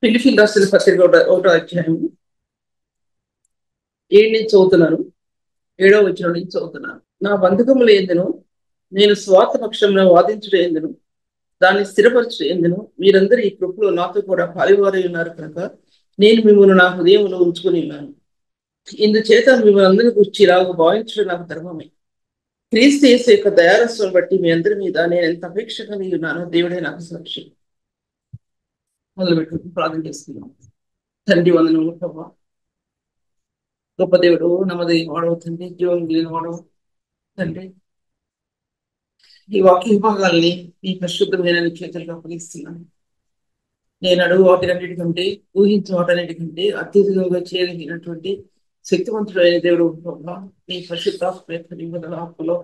Philippines రాసిన పత్రిక ఒకటో అధ్యాయం 7 నుంచి చదువుతున్నాను. 7వ వచనం నుంచి చదువుతున్నాను. నా బంధకములు ఏందును, నేను స్వార్థ పక్షంలో వాదించుట ఏందును, దాన్ని స్థిరపరచు ఏందును, మీరందరూ ఈ కృపలో నాతో కూడా పాలువారై ఉన్నారు కనుక నేను మిమ్మల్ని నా హృదయంలో ఉంచుకుని ఉన్నాను. ఇందుచేత మిమ్మల్ని అందరినీ గురించి ఇలాగ భావించడం నాకు ధర్మమే. క్రీస్తు యేసు యొక్క దయారస్వం బట్టి మీ అందరి మీద నేను ఎంత అపేక్ష కలిగి ఉన్నానో దేవుడే నాకు సాక్షి. మొదలుపెట్టు ప్రార్థన చేసుకున్నాం. తండ్రి వందనములు ప్రభా, గొప్ప దేవుడు, నమ్మది వాడవు తండ్రి, జీవం కలిగిన వాడవు తండ్రి. ఈ వాక్య విభాగాల్ని ఈ పరిశుద్ధమైన నీ చేతులకు అప్పగిస్తున్నాను. నేను అడుగు వాటినన్నిటికంటే, ఊహించిన వాటన్నిటికంటే అత్యధికంగా చేయగలిగినటువంటి శక్తివంతుడైన దేవుడు ప్రభా, నీ పరిశుద్ధాత్మలో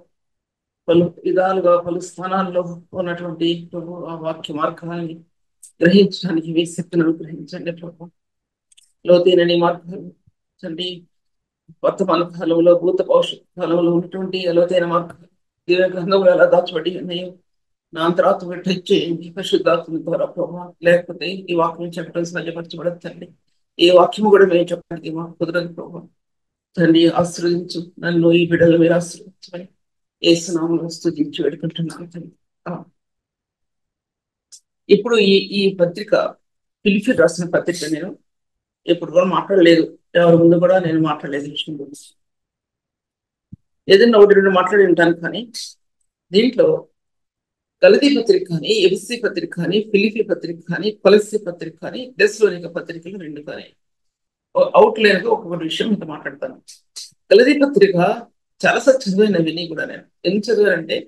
పలు విధాలుగా పలు స్థానాల్లో ఉన్నటువంటి ప్రభు ఆ వాక్య మార్గాన్ని గ్రహించడానికి మీ శక్తిని అనుగ్రహించండి ప్రభు. లోతైన నీ మార్గాలు తండ్రి, వర్తమాన కాలంలో భూత భవిష్యత్ కాలంలో ఉన్నటువంటి లోతైన మార్గాలు దీని గ్రంథంలో ఎలా దాచబడి ఉన్నాయో నా అంతరాత్మ చేయండి పరిశుద్ధాత్మ ద్వారా ప్రభావ. లేకపోతే ఈ వాక్యం చెప్పడం సహజపరచబడదు తండ్రి. ఏ వాక్యము కూడా మేము చెప్పడానికి మాకు కుదరదు ప్రభావ. తండ్రి ఆశ్రయించు, నన్ను ఈ బిడ్డలు మీరు ఆశ్రయించమని యేసునామములో స్తుతించి వేడుకుంటున్నాను తండ్రి. ఇప్పుడు ఈ పత్రిక ఫిలిప్పీయులకు రాసిన పత్రిక నేను ఎప్పుడు కూడా మాట్లాడలేదు, ఎవరి ముందు కూడా నేను మాట్లాడలేదు విషయం గురించి. ఏదైనా ఒకటి రెండు మాట్లాడి ఉంటాను, కానీ దీంట్లో గలతీ పత్రిక కానీ, ఎఫెసీ పత్రిక కానీ, ఫిలిప్పీ పత్రిక కానీ, కొలస్సీ పత్రిక కానీ, thessalonians పత్రికలు రెండు కానీ అవుట్లైన్ గా ఒక్కొక్క విషయం ఇంత మాట్లాడతాను. గలతీ పత్రిక చాలాసార్లు చదివాను, విని కూడా నేను ఎందుకు చదివానంటే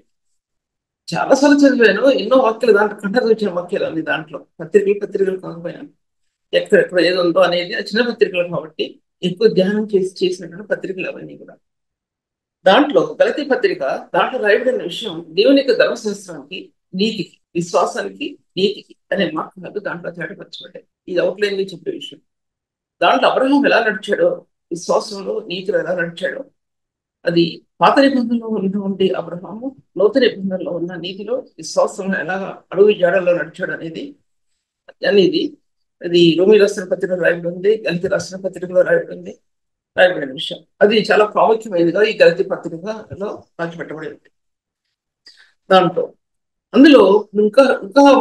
చాలాసార్లు చదివాను. ఎన్నో వాక్యాలు దాంట్లో కంటకు వచ్చిన వాక్యాలు అన్ని దాంట్లో పత్రికలు కాకపోయినా ఎక్కడెక్కడ ఏదో ఉందో అనేది చిన్న పత్రికలు కాబట్టి ఎక్కువ ధ్యానం చేసినటువంటి పత్రికలు అవన్నీ కూడా. దాంట్లో గలతీ పత్రిక దాంట్లో రాయబడిన విషయం దేవుని యొక్క ధర్మశాస్త్రానికి, నీతికి, విశ్వాసానికి, నీతికి అనే మార్గాలు దాంట్లో తేటపరచబడ్డాయి. ఇది అవుట్లైన్ గా చెప్పే విషయం. దాంట్లో అబ్రహాం ఎలా నడిచాడో, విశ్వాసంలో నీతిలో ఎలా నడిచాడో, అది పాత నిబంధనలో ఉన్నటువంటి అబ్రహాము నూతన నిబంధనలో ఉన్న నీతిలో విశ్వాసంలో ఎలా అడుగు జాడల్లో నడిచాడు అనేది అది రోమి రాసిన పత్రికలో రాయబడి ఉంది, గలతీ రాసిన పత్రికలో రాయబడిన విషయం. అది చాలా ప్రాముఖ్యమైనదిగా ఈ గలతీ పత్రికలో రాసిపెట్టబడి ఉంది. దాంట్లో అందులో ఇంకా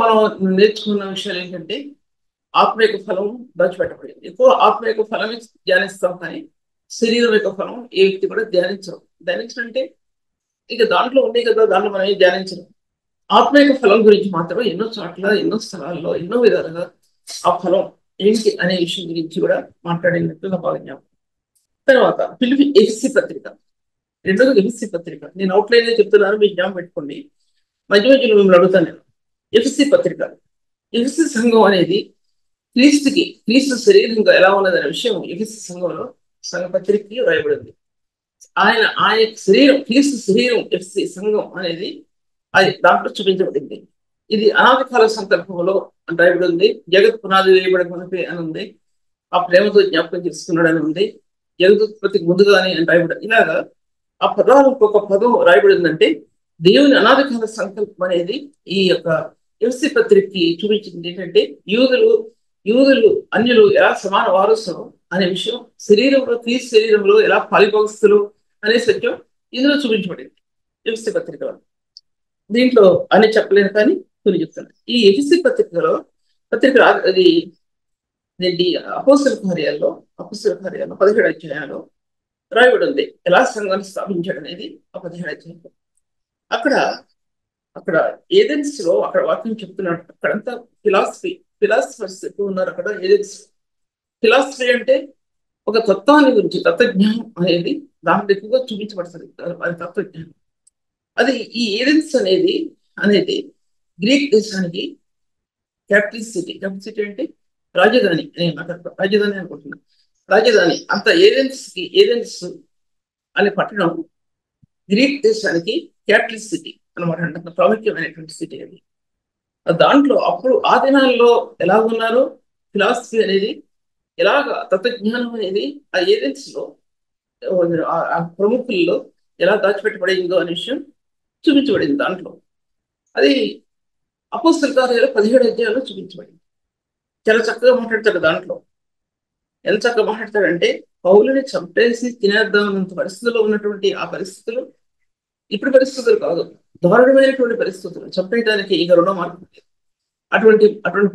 మనం నేర్చుకున్న విషయాలు ఏంటంటే ఆత్మీయ ఫలం దాచిపెట్టబడింది. ఎక్కువ ఆత్మీయ ఫలం ధ్యానిస్తాం, కానీ శరీరం యొక్క ఫలం ఏ వ్యక్తి కూడా ధ్యానించడం ఇక దాంట్లో ఉండే కదా, దాంట్లో మనం ధ్యానించడం. ఆత్మీయ ఫలం గురించి మాత్రం ఎన్నో చోట్ల, ఎన్నో స్థలాల్లో, ఎన్నో విధాలుగా ఆ ఫలం ఏంటి అనే విషయం గురించి కూడా మాట్లాడినట్టు నా భావన. తర్వాత ఎఫెసీ పత్రిక, రెండోది ఎఫెసీ పత్రిక. నేను అవుట్లైన్ చెప్తున్నాను, మీకు జ్ఞాపకం పెట్టుకోండి. మధ్యలో మిమ్మల్ని అడుగుతాను నేను. ఎఫెసీ పత్రిక, ఎఫెసీ సంఘం అనేది క్రీస్తు శరీరంగా ఎలా ఉన్నదనే విషయం ఎఫెసీ సంఘంలో సంఘ పత్రికకి రాయబడింది. ఆయన శరీరం, క్రీస్తు శరీరం ఎఫెసీ సంఘం అనేది అది దాంట్లో చూపించబడింది. ఇది అనాది కాల సందర్భంలో రాయబడి ఉంది. జగత్ పునాది వేయబడి అని ఉంది. ఆ ప్రేమతో జ్ఞాపకం చేసుకున్నాడు అని ఉంది. జగదుత్పత్తికి ముందుగానే అని రాయబడి. ఇలాగా ఆ పదాలకు ఒక పదం రాయబడిందంటే దేవుని అనాది కాల సంకల్పం అనేది ఈ యొక్క ఎఫెసీ పత్రికకి చూపించింది. ఏంటంటే యూదులు అన్యులు ఎలా సమాన వారసులు అనే విషయం, క్రీస్తు శరీరంలో ఎలా పాలిభాగస్తులు అనే సత్యం ఇందులో చూపించబడింది ఎఫెసీ పత్రికలో. దీంట్లో అని చెప్పలేను, కానీ కొన్ని చెప్తాను. ఈ ఎఫెసీ పత్రిక అది అపోస్తల కార్యాల్లో 17 అధ్యాయాల్లో రాయబడి ఉంది. ఎలా సంఘాన్ని స్థాపించాడు అనేది ఆ 17 అధ్యాయంలో. అక్కడ ఏథెన్స్ లో అక్కడ వాక్యం చెప్తున్నాడు. అక్కడంతా ఫిలాసఫర్స్ ఎక్కువ ఉన్నారు అక్కడ. ఏథెన్స్ ఫిలాసఫీ అంటే ఒక తత్వాన్ని గురించి, తత్వజ్ఞానం అనేది దాంట్లో ఎక్కువగా చూపించబడుతుంది. అది తత్వజ్ఞానం. అది ఈ ఏథెన్స్ అనేది గ్రీక్ దేశానికి క్యాపిటల్ సిటీ అంటే రాజధాని. రాజధాని అనుకుంటున్నాను. రాజధాని అంత ఏథెన్స్ అనే పట్టణం గ్రీక్ దేశానికి క్యాపిటల్ సిటీ అనమాట. అంత ప్రాముఖ్యమైనటువంటి సిటీ అది. దాంట్లో అప్పుడు ఆ దినాల్లో ఎలా ఉన్నారో ఫిలాసఫీ అనేది, ఎలాగ తత్వజ్ఞానం అనేది ఆ ఏథెన్స్ లో ఆ ప్రముఖుల్లో ఎలా దాచిపెట్టబడిందో అనే విషయం చూపించబడింది దాంట్లో. అది అపోస్తల కార్యాలు 17 అధ్యాయంలో చూపించబడింది. చాలా చక్కగా మాట్లాడతాడు. దాంట్లో ఎంత చక్కగా మాట్లాడతాడంటే, పౌలుని చంపేసి తినేద్దామన్నంత పరిస్థితుల్లో ఉన్నటువంటి ఆ పరిస్థితులు ఇప్పుడు పరిస్థితులు కాదు, దారుణమైనటువంటి పరిస్థితులు, చంపేయడానికి ఇక రుణ మార్గం లేదు. అటువంటి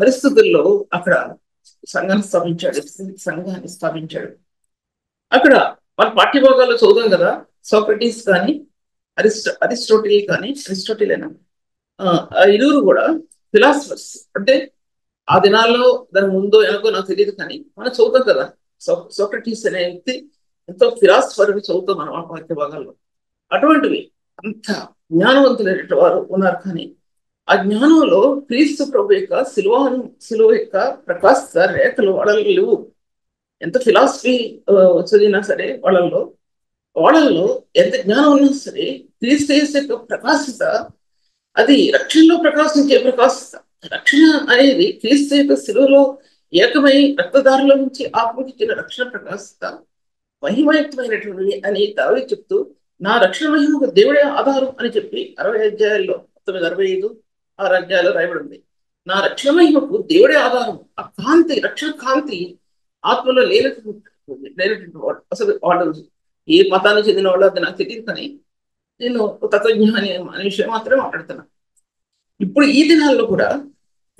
పరిస్థితుల్లో అక్కడ సంఘాన్ని స్థాపించాడు, సంఘాన్ని స్థాపించాడు. అక్కడ మన పాఠ్యభాగాల్లో చదువుదాం కదా, సోక్రటీస్ కానీ అరిస్టోటిల్ అయినా ఆ ఇరువురు కూడా ఫిలాసఫర్స్. అంటే ఆ దినాల్లో దాని ముందో ఎనకో నాకు తెలియదు, కానీ మనం చదువుతాం కదా, సోక్రటీస్ అనే వ్యక్తి ఎంతో ఫిలాసఫర్ అని చదువుతాం మనం ఆ పాఠ్యభాగాల్లో. అటువంటివి అంత జ్ఞానవంతులైన వారు ఉన్నారు. కానీ ఆ జ్ఞానంలో క్రీస్తు ప్రభు యొక్క సిలువ యొక్క ప్రకాశ రేఖలు వాళ్ళలో లేవు. ఎంత ఫిలాసఫీ చదివినా సరే వాళ్ళల్లో ఎంత జ్ఞానం ఉన్నా సరే క్రీస్తు యొక్క ప్రకాశత, అది రక్షణలో ప్రకాశించే ప్రకాశత. రక్షణ అనేది క్రీస్తు యొక్క సిలువలో ఏకమై రక్తదారుల నుంచి ఆత్మకిచ్చిన రక్షణ ప్రకాశత మహిమయుక్తమైనటువంటి అని దావీదు చెప్తూ, నా రక్షణ మహిమకు దేవుడే ఆధారం అని చెప్పి 60 అధ్యాయాల్లో 65 అధ్యాయాల్లో రాయబడి ఉంది. నా రక్షణ మహిమకు దేవుడే ఆధారం. ఆ కాంతి, రక్షణ కాంతి ఆత్మలో లేనటువంటి వాడు. అసలు వాళ్ళు ఏ మతానికి చెందిన వాళ్ళు అది నాకు తెలియదు, కానీ నేను తత్వజ్ఞాని అనే విషయం మాత్రమే మాట్లాడుతున్నాను. ఇప్పుడు ఈ దినాల్లో కూడా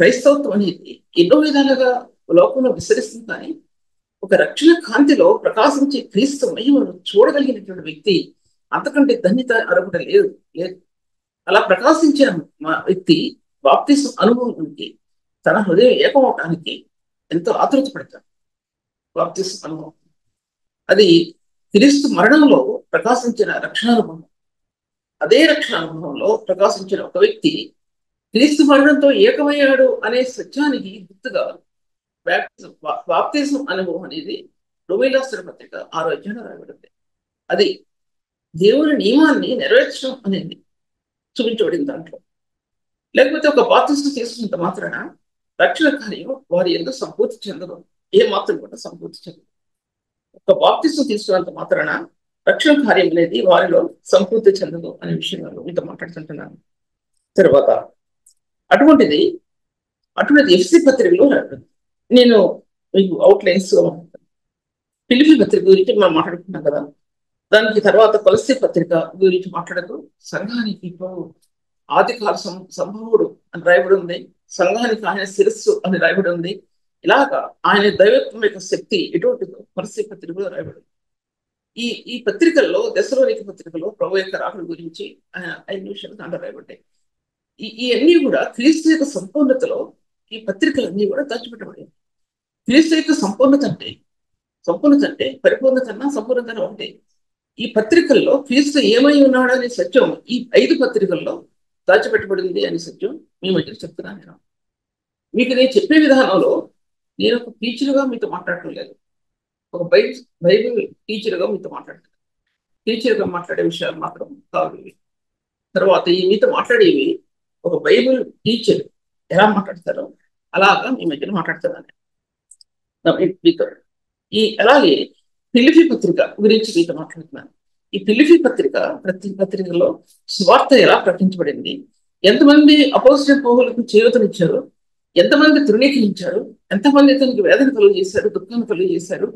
క్రైస్తవత్వం అనేది ఎన్నో విధాలుగా లోకంలో విస్తరిస్తుంది, కానీ ఒక రక్షణ కాంతిలో ప్రకాశించే క్రీస్తు మహిమను చూడగలిగినటువంటి వ్యక్తి అంతకంటే ధన్యత అరొకటి లేదు. అలా ప్రకాశించిన మా వ్యక్తి బాప్తిస్మ అనుభవానికి, తన హృదయం ఏకమవటానికి ఎంతో ఆతృత పడతాడు. బాప్తిస్మ అనుభవం అది క్రీస్తు మరణంలో ప్రకాశించిన రక్షణానుభవం. అదే రక్షణ అనుభవంలో ప్రకాశించిన ఒక వ్యక్తి క్రీస్తు మరణంతో ఏకమయ్యాడు అనే సత్యానికి గుర్తుగా బాప్తిజం అనుభవం అనేది రోమీయులకు రాసిన పత్రిక 6వ అధ్యాయంలో రాయబడింది. అది దేవుని నియమాన్ని నెరవేర్చడం అనేది చూపించబడింది దాంట్లో. లేకపోతే ఒక బాప్తిజం తీసుకున్నంత మాత్రాన రక్షణ కార్యం వారి ఎందుకు సంపూర్తి చెందదు, ఏ మాత్రం కూడా సంపూర్తి చెందదు. ఒక బాప్తిజం తీసుకున్నంత మాత్రాన రక్షణ కార్యం అనేది వారిలో సంపూర్తి చెందదు అనే విషయంలో మీతో మాట్లాడుతుంటున్నాను. తర్వాత అటువంటిది ఎఫ్సి పత్రికలో నేను మీకు అవుట్లైన్స్ ఫిలిప్పీ పత్రిక గురించి మనం మాట్లాడుకున్నాం కదా, దానికి తర్వాత కొలస్సీ పత్రిక గురించి మాట్లాడుతూ సంఘానికి ఆదికాల సంభవుడు అని రాయబడి ఉంది, సంఘానికి ఆయన శిరస్సు అని రాయబడి ఉంది. ఇలాగా ఆయన దైవత్వం యొక్క శక్తి ఎటువంటిదో కొలస్సీ పత్రికలో రాయబడి ఉంది. ఈ పత్రికల్లో, దశలోనిక పత్రికలో ప్రభు యొక్క రాకడ గురించి 5 నిమిషాలు దాంట్లో రాయబడ్డాయి. ఇవన్నీ కూడా క్రీస్తు యొక్క సంపూర్ణతలో ఈ పత్రికలన్నీ కూడా దాచిపెట్టబడి, క్రీస్తు యొక్క సంపూర్ణత అంటే పరిపూర్ణత అన్నా సంపూర్ణత ఒకటి. ఈ పత్రికల్లో క్రీస్తు ఏమై ఉన్నాడనే సత్యం ఈ 5 పత్రికల్లో దాచిపెట్టబడింది అనే సత్యం మీ మధ్య చెప్తున్నాను. నేను మీకు నేను చెప్పే విధానంలో నేను ఒక టీచర్గా మీతో మాట్లాడటం లేదు, ఒక బైబిల్ టీచర్గా మీతో మాట్లాడతాను. టీచర్గా మాట్లాడే విషయాలు మాత్రం కాదు. తర్వాత ఈ మీతో మాట్లాడేవి ఒక బైబిల్ టీచర్ ఎలా మాట్లాడతారో అలాగా మీ మధ్యన మాట్లాడుతున్నాను. అలాగే ఫిలిప్పీ పత్రిక గురించి మీతో మాట్లాడుతున్నాను. ఈ ఫిలిప్పీ పత్రిక ప్రతి పత్రికలో స్వార్థ ఎలా ప్రకటించబడింది, ఎంతమంది అపోజిట్ పౌరులకు చేయూతనిచ్చారు, ఎంతమంది తృణీకరించారు, ఎంతమంది తనకి వేదన కలుగజేశారు, దుఃఖాన్ని కలుగజేశారు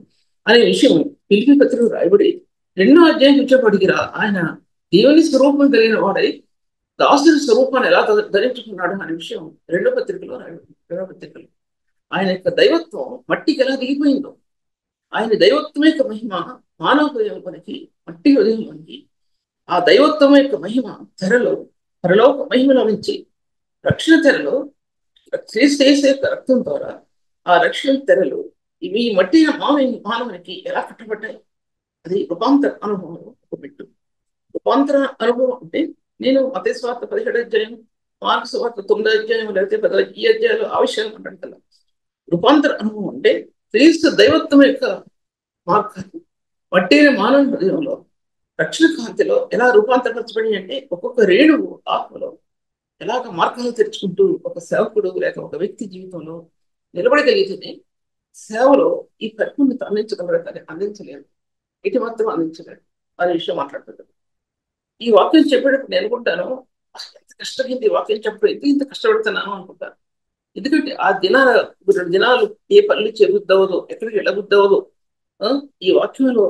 అనే విషయం ఫిలిప్పీ పత్రిక రాయబడి 2వ అధ్యాయం కూర్చోబడిగిరా ఆయన దేవుని స్వరూపం కలిగిన వాడై దాసుని స్వరూపాన్ని ఎలా ధరించుకున్నాడు అనే విషయం 2వ పత్రికలో రాయబడింది. 2వ పత్రికలో ఆయన యొక్క దైవత్వం మట్టికి ఎలా దిగిపోయిందో, ఆయన దైవత్వం యొక్క మహిమ మానవ హృదయంలోనికి, మట్టి హృదయంలోనికి ఆ దైవత్వం యొక్క మహిమ తెరలో, పరలోక మహిమలో నుంచి రక్షణ తెరలో క్రీస్తు యొక్క రక్తం ద్వారా ఆ రక్షణ తెరలు ఇవి మట్టి మానవునికి ఎలా కట్టబడ్డాయి. అది రూపాంతర అనుభవం ఒక పెట్టు. రూపాంతర అనుభవం అంటే నేను మత్తయి సువార్త 17వ అధ్యాయం, మార్కు సువార్త 9వ అధ్యాయం, లేకపోతే ఈ అధ్యాయాలు ఆ విషయాలు మాట్లాడుతున్నాను. రూపాంతర అనుభవం అంటే క్రీస్తు దైవత్వం యొక్క మార్గాలు మట్టిన మానవ హృదయంలో రక్షణ కాంతిలో ఎలా రూపాంతరపరచబడి అంటే ఒక్కొక్క రేణువు ఆత్మలో ఎలాగ మార్గాలు తెరుచుకుంటూ ఒక సేవకుడు లేక ఒక వ్యక్తి జీవితంలో నిలబడగలిగితేనే సేవలో ఈ పరిపూర్ణత అందించగలరు, అందించలేరు, ఇటు మాత్రం అందించలేరు అనే విషయం మాట్లాడుతున్నాను. ఈ వాక్యం చెప్పేటప్పుడు నేను అనుకుంటాను, ఎంత కష్టమైంది ఈ వాక్యం చెప్పడం, ఇంత కష్టపడుతున్నాను అనుకుంటాను. ఎందుకంటే ఆ దినాల 2 దినాలు ఏ పనులు చెబుద్దవదు, ఎక్కడికి వెళ్ళబుద్దవదు. ఈ వాక్యంలో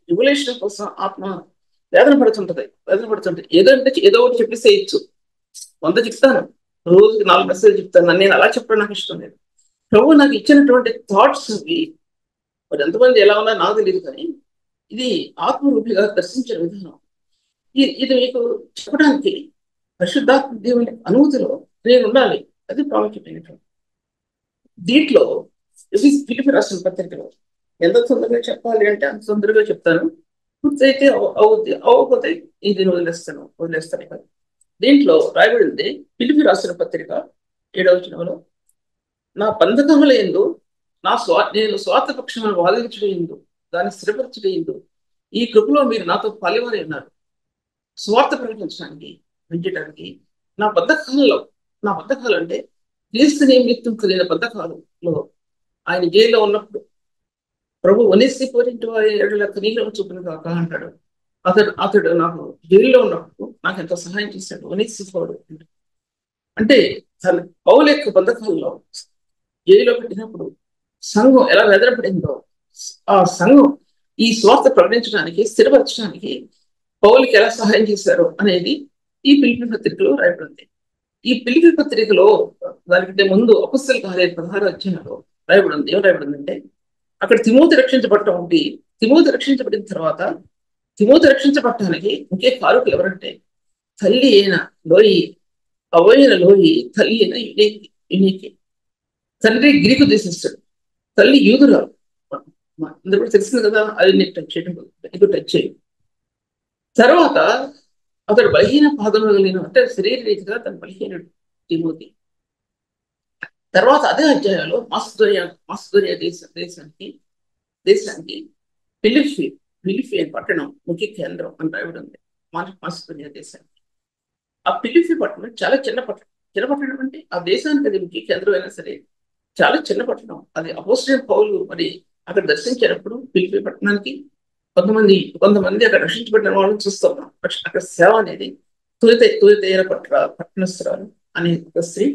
రివల్యూషన్ కోసం ఆత్మ వేదన పడుతుంటది. ఏదో ఒకటి చెప్పేసేయచ్చు. 100 చెప్తాను, రోజుకి 4 మెసేజ్ చెప్తాను. నేను అలా చెప్పడం నాకు ఇష్టం లేదు. ప్రభు నాకు ఇచ్చినటువంటి థాట్స్ అవి మరి ఎంతమంది ఎలా ఉన్నా నాకు తెలియదు, కానీ ఇది ఆత్మరూపిగా దర్శించిన విధానం. ఇది మీకు చెప్పడానికి పరిశుద్ధాత్మ దేవుని అనుమతిలో నేను ఉండాలి. అది ప్రాముఖ్యమైనటువంటి దీంట్లో. ఇది ఫిలిపి రాసిన పత్రికలో ఎంత తొందరగా చెప్పాలి అంటే అంత తొందరగా చెప్తాను. పూర్తయితే అవుద్ది, అవ్వకపోతే ఇది వదిలేస్తాను ఇక. దీంట్లో రాయబడింది ఫిలిపి రాసిన పత్రిక 7వ వచనంలో, నా బంధకముల యందు నేను స్వార్థపక్షమును వాదించడం దాన్ని స్థిరపరచడం ఈ కృపలో మీరు నాతో పాలివారై ఉన్నారు. స్వార్థ ప్రకటించడానికి, పెంచడానికి నా బద్ధకాలు అంటే క్రీస్తు నిమిత్తం కలిగిన బద్ధకాలలో ఆయన జైల్లో ఉన్నప్పుడు ప్రభు ఒనేసిపోరింటి వారి ఏడుల కనీలం చూపిన కాక అంటాడు. అతడు నాకు జైల్లో ఉన్నప్పుడు నాకు ఎంతో సహాయం చేశాడు. ఒనేసిపోడు అంటే తన పౌలు యొక్క బంధకాల్లో జైల్లో పెట్టినప్పుడు సంఘం ఎలా వెదరపడిందో, ఆ సంఘం ఈ స్వార్థ ప్రకటించడానికి, స్థిరపరచడానికి పౌలుకి ఎలా సహాయం చేశారు అనేది ఈ పిలిపి పత్రికలో రాయబడింది. ఈ పిలిపి పత్రికలో దానికంటే ముందు అపొస్తలుల కార్యాలు 16వ అధ్యాయంలో రాయబడింది. ఏం రాయబడిందంటే, అక్కడ తిమోతి రక్షించబడటం ఉండి, తిమోతి రక్షించబడిన తర్వాత తిమోతి రక్షించబడటానికి ఇంకే కారకులు ఎవరంటే తల్లి అయిన లోయి, అవైన లోయి, తల్లి అయిన యునీకి. తండ్రి గ్రీకు దేశస్తుడు, తల్లి యూదురాలు. అందరూ కూడా తెలిసింది కదా, అది నీకు టచ్ చేయి. తర్వాత అతడు బలహీన పాదములు కలిగిన, అంటే శరీర రీతిగా తన బలహీన తిమోతి. తర్వాత అదే అధ్యాయంలో మాసిదోనియా దేశానికి ఫిలిప్పి అనే పట్టణం ముఖ్య కేంద్రం అని రాయబడింది. మాసిదోనియా దేశానికి. ఆ ఫిలిప్పి పట్టణం చాలా చిన్న పట్టణం అంటే ఆ దేశానికి అది ముఖ్య కేంద్రం అయినా సరే చాలా చిన్న పట్టణం. అది అపోస్తలుడైన పౌలు మరి అక్కడ దర్శించినప్పుడు ఫిలిప్పి పట్టణానికి కొంతమంది అక్కడ రక్షించబడిన వాళ్ళని చూస్తూ ఉన్నాం. అక్కడ సేవ అనేది తొలితైన పట్టణస్థురాలు అనే ఒక స్త్రీ,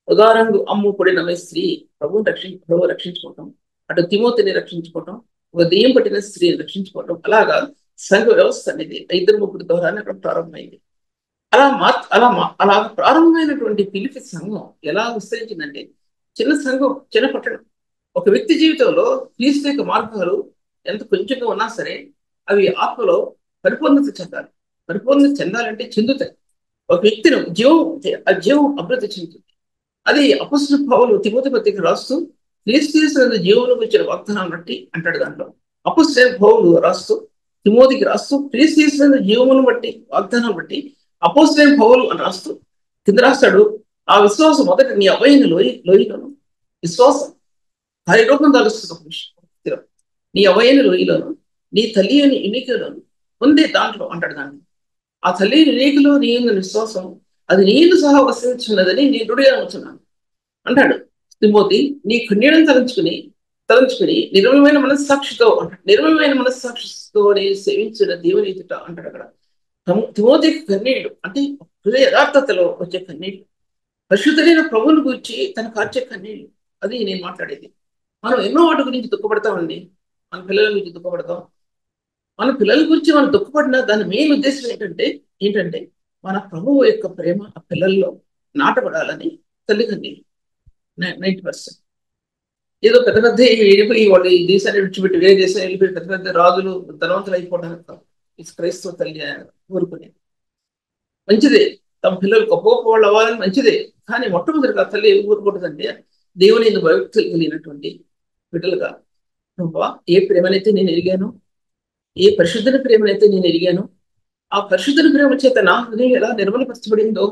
ఉదారంగు అమ్ము పొడిన స్త్రీ ప్రభు రక్షించుకోవటం, అటు తిమోతిని రక్షించుకోవటం, ఒక దెయ్యం పట్టిన స్త్రీని రక్షించుకోవటం, అలాగా సంఘ వ్యవస్థ అనేది 2-3 ద్వారానే అక్కడ ప్రారంభమైంది. అలా ప్రారంభమైనటువంటి ఫిలిప్పి సంఘం ఎలా విస్తరించిందంటే, చిన్న సంఘం, చిన్న పట్టణం. ఒక వ్యక్తి జీవితంలో క్రీస్తు యొక్క మార్గాలు ఎంత కొంచెంగా ఉన్నా సరే అవి ఆత్మలో పరిపూర్ణత చెందాలంటే చెందుతాయి. ఒక వ్యక్తిని జీవం అభివృద్ధి చెందుతుంది. అది అపొస్తలుడైన పౌలు తిమోతి పత్రిక రాస్తూ క్రీస్తు జీవంలోకి వచ్చిన వాగ్దానం బట్టి అంటాడు. దాంట్లో అపొస్తలుడైన పౌలు రాస్తూ తిమోతికి రాస్తూ క్రీస్తు జీవమును బట్టి, వాగ్దానం బట్టి అపొస్తలుడైన పౌలు అని రాస్తూ కింద రాస్తాడు, ఆ విశ్వాసం మొదట నీ అవైన లోయలోను విశ్వాసం కార్యరూపం దాలుస్తుంది. నీ అవైన లోయలోను నీ తల్లి అని ఎన్నికలోను ఉందే దాంట్లో అంటాడు. దాన్ని ఆ తల్లి ఎన్నికలో నీ విశ్వాసం అది నేను సహా వసించున్నదని నేను రుడిగా నమ్ముతున్నాను అంటాడు. తిమోతి, నీ కన్యలను తలంచుకుని నిర్మలమైన మనస్సాక్షితో నేను సేవించిన దేవుని ఎదుట అంటాడు. అక్కడ తిమోతికి కన్నీళ్లు అంటే హృదయ యథార్థతలో వచ్చే కన్నీళ్లు, పరిశుద్ధులైన ప్రభువుని గురించి తన కార్చే కన్నీళ్లు. అది నేను మాట్లాడేది. మనం ఎన్నో వాటి గురించి దుఃఖపడతామండి. మన పిల్లల గురించి దుఃఖపడతాం. మన పిల్లల గురించి మనం దుఃఖపడిన దాని మెయిన్ ఉద్దేశం ఏంటంటే మన ప్రభువు యొక్క ప్రేమ ఆ పిల్లల్లో నాటపడాలని తల్లిదండ్రులు 90%. ఏదో పెద్ద పెద్ద వెళ్ళిపోయి వాళ్ళు ఈ దేశాన్ని విడిచిపెట్టి వేరే దేశం వెళ్ళిపోయి పెద్ద పెద్ద రాజులు ధనవంతులు అయిపోవడానికి కాదు. ఇది క్రైస్తవ తల్లి కోరుకునేది మంచిదే. తమ పిల్లలు గొప్ప వాళ్ళు అవ్వాలని మంచిదే. కానీ మొట్టమొదటిగా తల్లి ఊరుకూడదండి, దేవుని భక్తులు కలిగినటువంటి బిడ్డలుగా ఏ ప్రేమనైతే నేను ఎరిగాను, ఏ పరిశుద్ధుని ప్రేమనైతే నేను ఎరిగాను, ఆ పరిశుద్ధుని ప్రేమ చేత నా హృదయం ఎలా నిర్మలపరచబడిందో,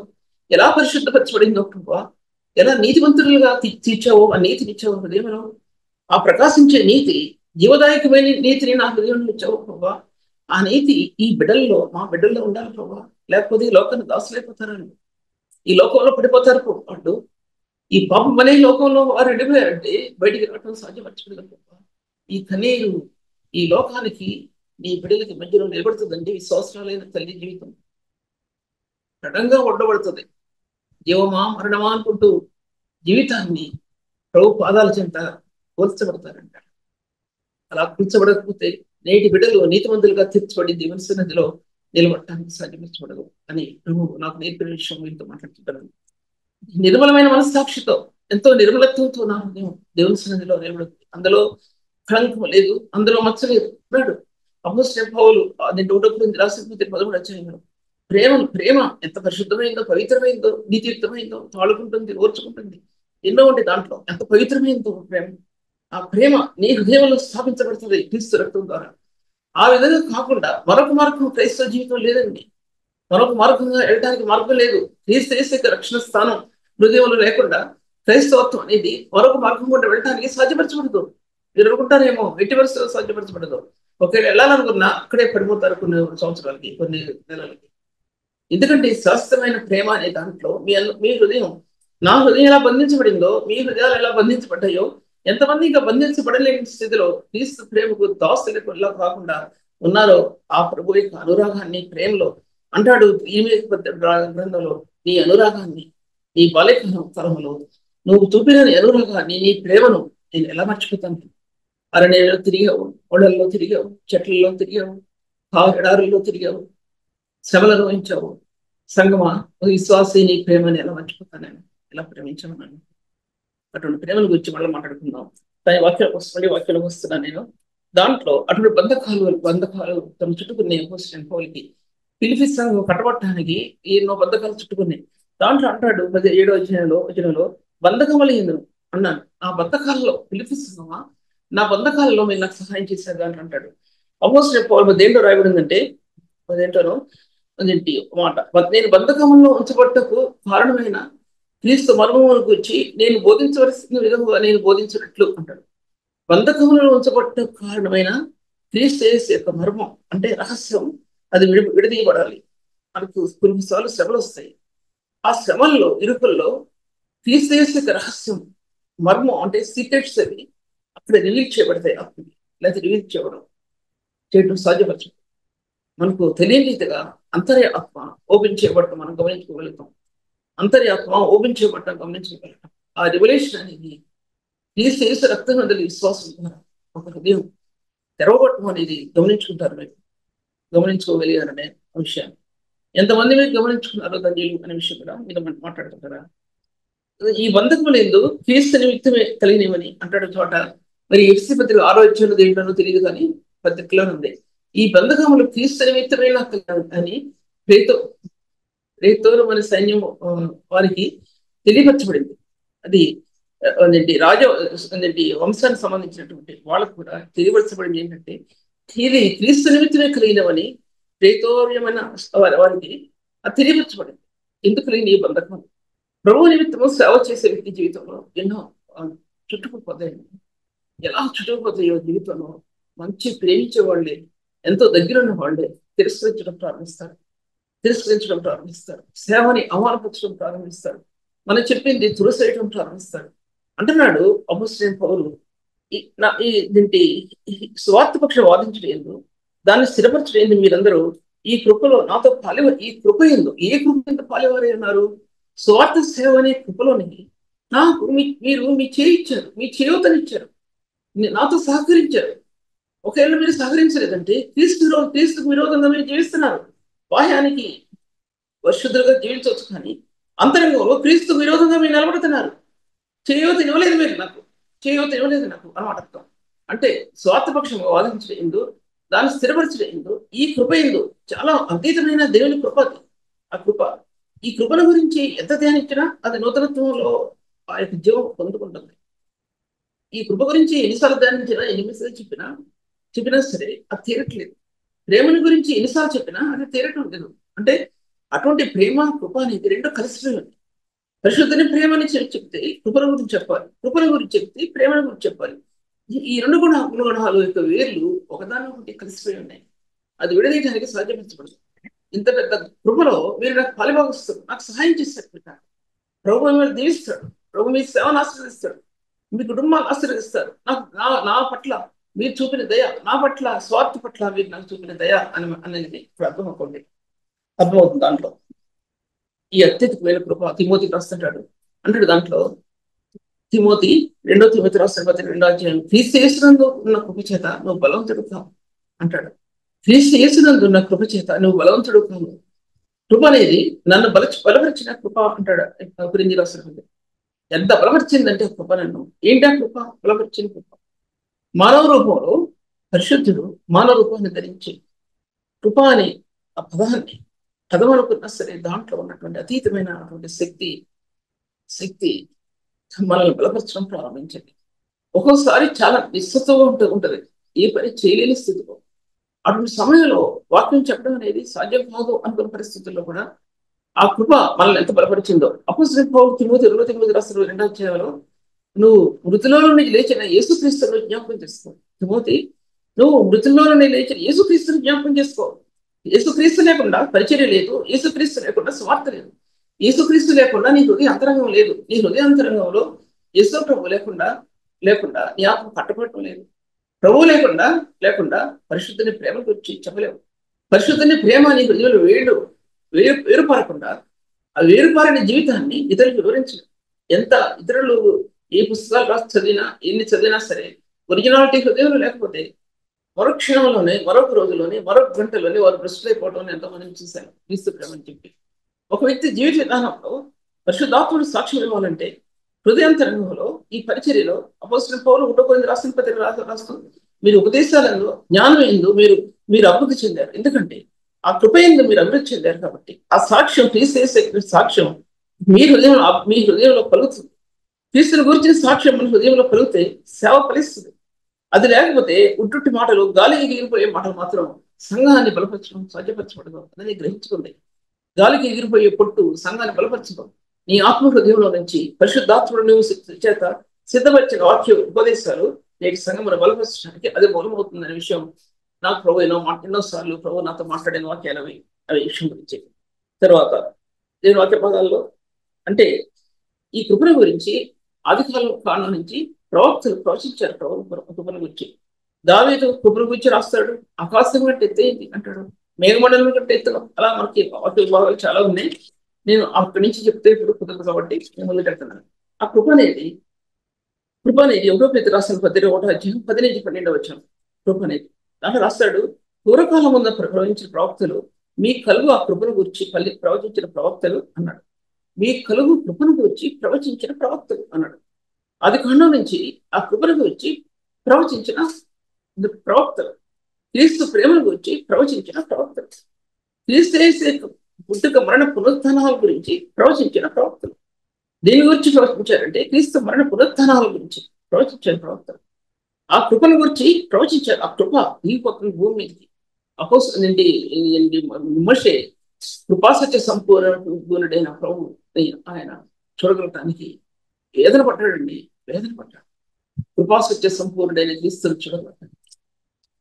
ఎలా పరిశుద్ధపరచబడిందో ప్రభా, ఎలా నీతివంతులుగా తీర్చావో, ఆ నీతినిచ్చావు హృదయంలో, ఆ ప్రకాశించే నీతి, జీవదాయకమైన నీతిని నా హృదయంలో ఇచ్చావు ప్రభా. ఆ నీతి ఈ బిడ్డల్లో, మా బిడ్డల్లో ఉండాలి ప్రభా. లేకపోతే ఈ లోకాన్ని దాసులైపోతారని, ఈ లోకంలో పడిపోతారు వాళ్ళు. ఈ పాపం అనే లోకంలో వారు ఎండిపోయారంటే బయటికి రావడం సాధ్యపరచబడదు ప్రభా. ఈ కన్నీరు ఈ లోకానికి, నీ బిడ్డలకి మధ్యలో నిలబడుతుందండి. విశ్వాసాలైన తల్లి జీవితం దృఢంగా ఉండబడుతుంది. జీవమా మరణమా అనుకుంటూ జీవితాన్ని ప్రభు పాదాల చెంత పోల్చబడతారంట. అలా కూర్చోబడకపోతే నేటి బిడ్డలు నీతిమంతులుగా తీర్చబడి దేవుని సన్నిధిలో నిలబడటానికి సాధ్యపరచబడదు అని ప్రభు నాకు నేర్పిన విషయం వీరితో మాట్లాడుతుంటాను. నిర్మలమైన మనస్సాక్షితో, ఎంతో నిర్మలత్వంతో నా హృదయం దేవుని సన్నిధిలో నిలబడుతుంది. అందులో కళంకం లేదు, అందులో మచ్చ లేదు అన్నాడు అపోస్తలుడైన పౌలు. దీంట్లో 1 ప్రేమ ప్రేమ ఎంత పరిశుద్ధమైందో, పవిత్రమైందో, నీతియుక్తమైందో, తాళుకుంటుంది, ఓర్చుకుంటుంది, ఎన్నో ఉంటాయి దాంట్లో. ఎంత పవిత్రమైందో ప్రేమ. ఆ ప్రేమ నీ హృదయంలో స్థాపించబడుతుంది క్రీస్తు రక్తం ద్వారా. ఆ విధంగా కాకుండా మరొక మార్గం క్రైస్తవ జీవితం లేదండి. మరొక మార్గంగా వెళ్ళడానికి మార్గం లేదు. క్రీస్తు రక్షణ స్థానం హృదయంలో లేకుండా క్రైస్తవత్వం అనేది మరొక మార్గం గుండా వెళ్ళడానికి సాధ్యపరచబడదు. మీరు అనుకుంటారేమో ఎట్టి పరిస్థితుల్లో సాధ్యపరచబడదు. ఒకవేళ వెళ్ళాలనుకున్నా అక్కడే పడిపోతారు కొన్ని సంవత్సరాలకి, కొన్ని నెలలకి. ఎందుకంటే శాశ్వతమైన ప్రేమ అనే దాంట్లో మీ హృదయం, నా హృదయం ఎలా బంధించబడిందో మీ హృదయాలు ఎలా బంధించబడ్డాయో, ఎంతమంది ఇంకా బంధించబడలేని స్థితిలో క్రీస్తు ప్రేమకు దాసులకు ఎలా కాకుండా ఉన్నారో ఆ ప్రభు యొక్క అనురాగాన్ని ప్రేమలో అంటాడు ఈమె గ్రంథంలో, నీ అనురాగాన్ని, నీ బాల్యకాలం తరములో నువ్వు చూపిన అనురాగాన్ని, నీ ప్రేమను నేను ఎలా మర్చిపోతాను? అరణ్యంలో తిరిగావు, ఓడల్లో తిరిగావు, చెట్లలో తిరిగావు, ఎడారుల్లో తిరిగావు, శ్రమలు అనుభవించావు. సంగమా, విశ్వాసీ నీ ప్రేమని ఎలా మర్చిపోతాను? నేను ఎలా ప్రేమించాను? అటువంటి ప్రేమల గురించి మళ్ళీ మాట్లాడుకుందాం. దాని వాక్యాలకు వస్తున్నాను నేను. దాంట్లో అటువంటి బంధకాలు తమ చుట్టుకునే పౌలకి ఫిలిప్పీ సంఘం కట్టబట్టడానికి ఎన్నో బంధకాలు చుట్టుకున్నాయి. దాంట్లో అంటాడు 17వ వచనంలో బంధకములు అన్నాను. ఆ బంధకాలలో ఫిలిప్పీ సంఘమా, నా బంధకాలలో మీరు నాకు సహాయం చేశారు అని అంటాడు. అపోస్తలుడైన పౌలు దేంట్లో రాయబడిందంటే, అదేంటి మాట, నేను బంధకములో ఉంచబట్టకు కారణమైన క్రీస్తు మర్మమును గురించి నేను బోధించవలసిన విధంగా నేను బోధించినట్లు అంటాడు. బంధకములలో ఉంచబట్ట కారణమైన క్రీస్తు యొక్క మర్మం అంటే రహస్యం, అది విడదీయబడాలి. మనకు కొన్నిసార్లు శ్రమలు వస్తాయి. ఆ శ్రమల్లో, ఇరుకుల్లో క్రీస్తు యొక్క రహస్యం, మర్మం అంటే సీక్రెట్స్ అవి అక్కడ రిలీజ్ చేయబడతాయి. అప్పుడు లేదా రిలీజ్ చేయడం సాధ్యపరచు. మనకు తెలియని రీతిగా అంతర్య ఆత్మ ఓపెన్ చేయబడటం మనం గమనించుకోగలుగుతాం. అంతర్యాత్మ ఓపెన్ చేయబడటం గమనించగలుగుతాం. ఆ రివల్యూషన్ అనేది క్రీస్తు రక్తం అందరి విశ్వాసం ద్వారా ఒక హృదయం తెరవబడటం అనేది గమనించుకుంటారు. మీరు గమనించుకోగలిగారనే విషయాన్ని ఎంతమంది మీరు గమనించుకున్నారో ధన్యులు అనే విషయం కూడా మీరు మాట్లాడుతుంటారా? ఈ బంధకములు ఎందు క్రీస్తు నిమిత్తమే కలిగినవని అంటాడు చోట. మరి ఎఫ్సీ పత్రిక 6వ దేంట్లోనూ తెలియదు కానీ పత్రికలో ఉంది. ఈ బంధకములు క్రీస్తు నిమిత్తమే అని రేతో మన సైన్యం వారికి తెలియపరచబడింది. అది వంశానికి సంబంధించినటువంటి వాళ్ళకు కూడా తెలియపరచబడింది ఏంటంటే, ఇది క్రీస్తు నిమిత్తమే కలిగినవని రేతోర్యమైన వారికి అది తెలియపరచబడింది. ఎందుకు కలిగిన ఈ బంధకం? ప్రభు నిమిత్తము సేవ చేసే వ్యక్తి జీవితంలో ఎన్నో చుట్టుకుపోతాయి. ఎలా చుట్టుకుపోతాయో జీవితంలో మంచి ప్రేమించే వాళ్ళే, ఎంతో దగ్గర ఉన్న వాళ్ళే తిరస్కరించడం ప్రారంభిస్తారు. సేవని అవమానపరచడం ప్రారంభిస్తారు. మనం చెప్పింది తులసేయడం ప్రారంభిస్తారు. అంటున్నాడు అపోస్తలుడైన పౌలు, దీంటి స్వార్థపక్ష వాదించడం, దాన్ని స్థిరపరచడం మీరందరూ ఈ కృపలో నాతో ఈ కృప ఏ కృప ఎంత పాలివారే ఉన్నారు? స్వార్థ సేవ అనే కృపలోని నాకు మీరు మీ చేయించారు, మీ చేయూతనిచ్చారు, నాతో సహకరించారు. ఒకవేళ మీరు సహకరించలేదంటే క్రీస్తుకు విరోధంగా మీరు జీవిస్తున్నారు. బాహ్యానికి పరిశుద్ధులుగా జీవించవచ్చు, కానీ అంతరంగంలో క్రీస్తుకు విరోధంగా మీరు నిలబడుతున్నారు. చేయూత ఇవ్వలేదు నాకు అనమాట. అంటే స్వార్థపక్షం వాదించడం, దాన్ని స్థిరపరచడం, ఈ కృప చాలా అద్భుతమైన దేవుని కృప. ఆ కృప, ఈ కృపల గురించి ఎంత ధ్యానించినా అది నూతనత్వంలో ఆ యొక్క జీవం పొందుకుంటుంది. ఈ కృప గురించి ఎన్నిసార్లు ధ్యానించినా, ఎన్ని మెసేజ్ చెప్పినా సరే అది తీరట్లేదు. ప్రేమని గురించి ఎన్నిసార్లు చెప్పినా అది తీరటం లేదు. అంటే అటువంటి ప్రేమ, కృప అనేది రెండో కలిసిపోయి ఉంది. పరిశుద్ధని ప్రేమని చెప్తే కృపల గురించి చెప్పాలి, కృపల గురించి చెప్తే ప్రేమల గురించి చెప్పాలి. ఈ రెండు గుణాలు యొక్క వేర్లు ఒకదాని ఒకటి కలిసిపోయి ఉన్నాయి. అది విడదీయడానికి సాధ్యపరచబడదు. ఇంత పెద్ద కృపలో మీరు నాకు పాలుభాగస్తారు, నాకు సహాయం చేస్తారు. ప్రభు మిమ్మల్ని దీవిస్తాడు, ప్రభు మీ సేవను ఆశీర్వదిస్తాడు, మీ కుటుంబాన్ని ఆశీర్వదిస్తారు. నా పట్ల మీరు చూపిన దయ, నా పట్ల స్వార్థ పట్ల మీరు నాకు చూపిన దయ అనేది ఇప్పుడు అర్థమవుతుంది. దాంట్లో ఈ అత్యధికమైన కృప తిమోతికి రాస్తుంటాడు. అంటాడు దాంట్లో తిమోతి 2 తిమోతి రాసిన పత్రిక 2వ అధ్యాయం, క్రీస్తు యేసునందు ఉన్న కృప చేత నువ్వు బలవంతుడు కావు అంటాడు. క్రీస్తు యేసునందు ఉన్న కృప చేత నువ్వు బలవంతుడు కావు. కృప అనేది నన్ను బలపరిచిన కృప అంటాడు కొరింథీ రాసిన పత్రిక. ఎంత బలపరిచిందంటే కృప నన్ను. ఏంటా కృప? బలపరిచిన కృప. మానవ రూపంలో పరిశుద్ధుడు మానవ రూపాన్ని ధరించి కృప అని ఆ పదాన్ని పదమనుకున్నా సరే దాంట్లో ఉన్నటువంటి అతీతమైనటువంటి శక్తి మనల్ని బలపరచడం ప్రారంభించండి. ఒక్కోసారి చాలా నిస్సత్తుగా ఉంటది, ఏ పని చేయలేని స్థితిలో. అటువంటి సమయంలో వాక్యం చెప్పడం అనేది సాధ్యం కాదు అనుకున్న పరిస్థితుల్లో కూడా ఆ కృప మనల్ని ఎంత బలపరిచిందో. అపోస్తలుడైన పౌలు తిమోతి 2 రాసిన 2వ అధ్యాయంలో నువ్వు మృతుల్లో నుంచి లేచిన యేసుక్రీస్తును జ్ఞాపకం చేసుకో. తిమోతి, నువ్వు మృతుల్లో నుండి లేచిన యేసుక్రీస్తును జ్ఞాపకం చేసుకో. యేసుక్రీస్తు లేకుండా పరిచర్య లేదు, యేసుక్రీస్తు లేకుండా స్వార్థ లేదు, యేసుక్రీస్తు లేకుండా నీ హృదయ అంతరంగం లేదు, నీ హృదయ అంతరంగంలో యేసు ప్రభు లేకుండా నీ ఆత్మ పట్టబడటం లేదు. ప్రభువు లేకుండా పరిశుద్ధుని ప్రేమ గురించి చెప్పలేవు. పరిశుద్ధుని ప్రేమ నీ హృదయంలో వేరుపారకుండా ఆ వేరుపారని జీవితాన్ని ఇతరులకు వివరించలేదు. ఎంత ఇతరులు ఏ పుస్తకాలు రాసి చదివినా ఎన్ని చదివినా సరే ఒరిజినాలిటీ హృదయంలో లేకపోతే మరొక క్షణంలోనే, మరొక రోజులోనే, మరొక గంటలోనే వారు భ్రష్టులైపోవడం ఎంతో మందిని చూశాను. క్రీస్తు ప్రేమని చెప్పి ఒక వ్యక్తి జీవిత విధానంలో పరిశుద్ధాత్ముడు సాక్ష్యం ఇవ్వాలంటే హృదయాంతరంగంలో ఈ పరిచర్యలో అపోస్తలుడైన పౌలు 1 రాసిన పత్రిక రాస్తూ మీరు ఉపదేశాలలో జ్ఞానం ఎందు మీరు అభివృద్ధి చెందారు. ఎందుకంటే ఆ కృప ఎందు మీరు అభివృద్ధి చెందారు కాబట్టి ఆ సాక్ష్యం తీసేసే సాక్ష్యం మీ హృదయంలో పలుకుతుంది. క్రీస్తుని గురించిన సాక్ష్యం మన హృదయంలో పలిగితే సేవ ఫలిస్తుంది. అది లేకపోతే ఉట్టుట్టి మాటలు, గాలికి ఎగిరిపోయే మాటలు మాత్రం సంఘాన్ని బలపరచడం సాధ్యపరచబడదు అని గ్రహించుకుంది. గాలికి ఎగిరిపోయే పొట్టు సంఘాన్ని బలపరచడం. నీ ఆత్మ హృదయంలో నుంచి పరిశుద్ధాత్ముడు నువ్వు చేత సిద్ధపరిచిన వాక్య ఉపదేశాలు నేటి సంఘమును బలపరచడానికి అది మూలమవుతుందనే విషయం నాకు ప్రభు ఎన్నోసార్లు ప్రభు నాతో మాట్లాడిన వాక్యాలు అవి విషయం గురించి. తర్వాత నేను వాక్య పదాల్లో అంటే ఈ కృపణ గురించి ఆది కాలం నుంచి ప్రవక్తలు ప్రవచించారు. కృపణ గురించి దావీదు కృపణ గురించి రాస్తాడు. ఆకాశం కంటే ఎత్తైంది అంటాడు, మేఘమండలం కంటే ఎత్తున. అలా మనకి వాక్య విభాగాలు చాలా ఉన్నాయి. నేను అక్కడి నుంచి చెప్తే ఇప్పుడు కుదరదు కాబట్టి నేను మొదలెడుతున్నాను. ఆ కృప అనేది 1 పేతురు రాసిన పత్రిక 1 అధ్యాయం 10-12 కృప అనేది దాంట్లో రాస్తాడు. పూర్వకాలం ముందు ప్రవచించిన ప్రవక్తలు మీ కలుగు ఆ కృపను గురించి ప్రవచించిన ప్రవక్తలు అన్నాడు. మీ కలుగు కృపను గురించి ప్రవచించిన ప్రవక్తలు అన్నాడు. ఆది కాండం నుంచి ఆ కృపను గురించి ప్రవచించిన ప్రవక్తలు, క్రీస్తు ప్రేమను గురించి ప్రవచించిన ప్రవక్తలు, క్రీస్తు పుట్టుక మరణ పునరుత్థానాల గురించి ప్రవచించిన ప్రవక్తలు. దీని గురించి ప్రవచించారంటే క్రీస్తు మరణ పునరుత్థానాల గురించి ప్రవచించిన ప్రవక్తలు. ఆ కృపను గురించి ప్రవచించారు. ఆ కృప ఈ పక్కన భూమి మీదకి విమర్శే కృపాసత్య సంపూర్ణుడైన ప్రభు ఆయన చూడగలటానికి వేదన పడ్డాడండి. కృపాసత్య సంపూర్ణుడైన క్రీస్తుని చూడగలటానికి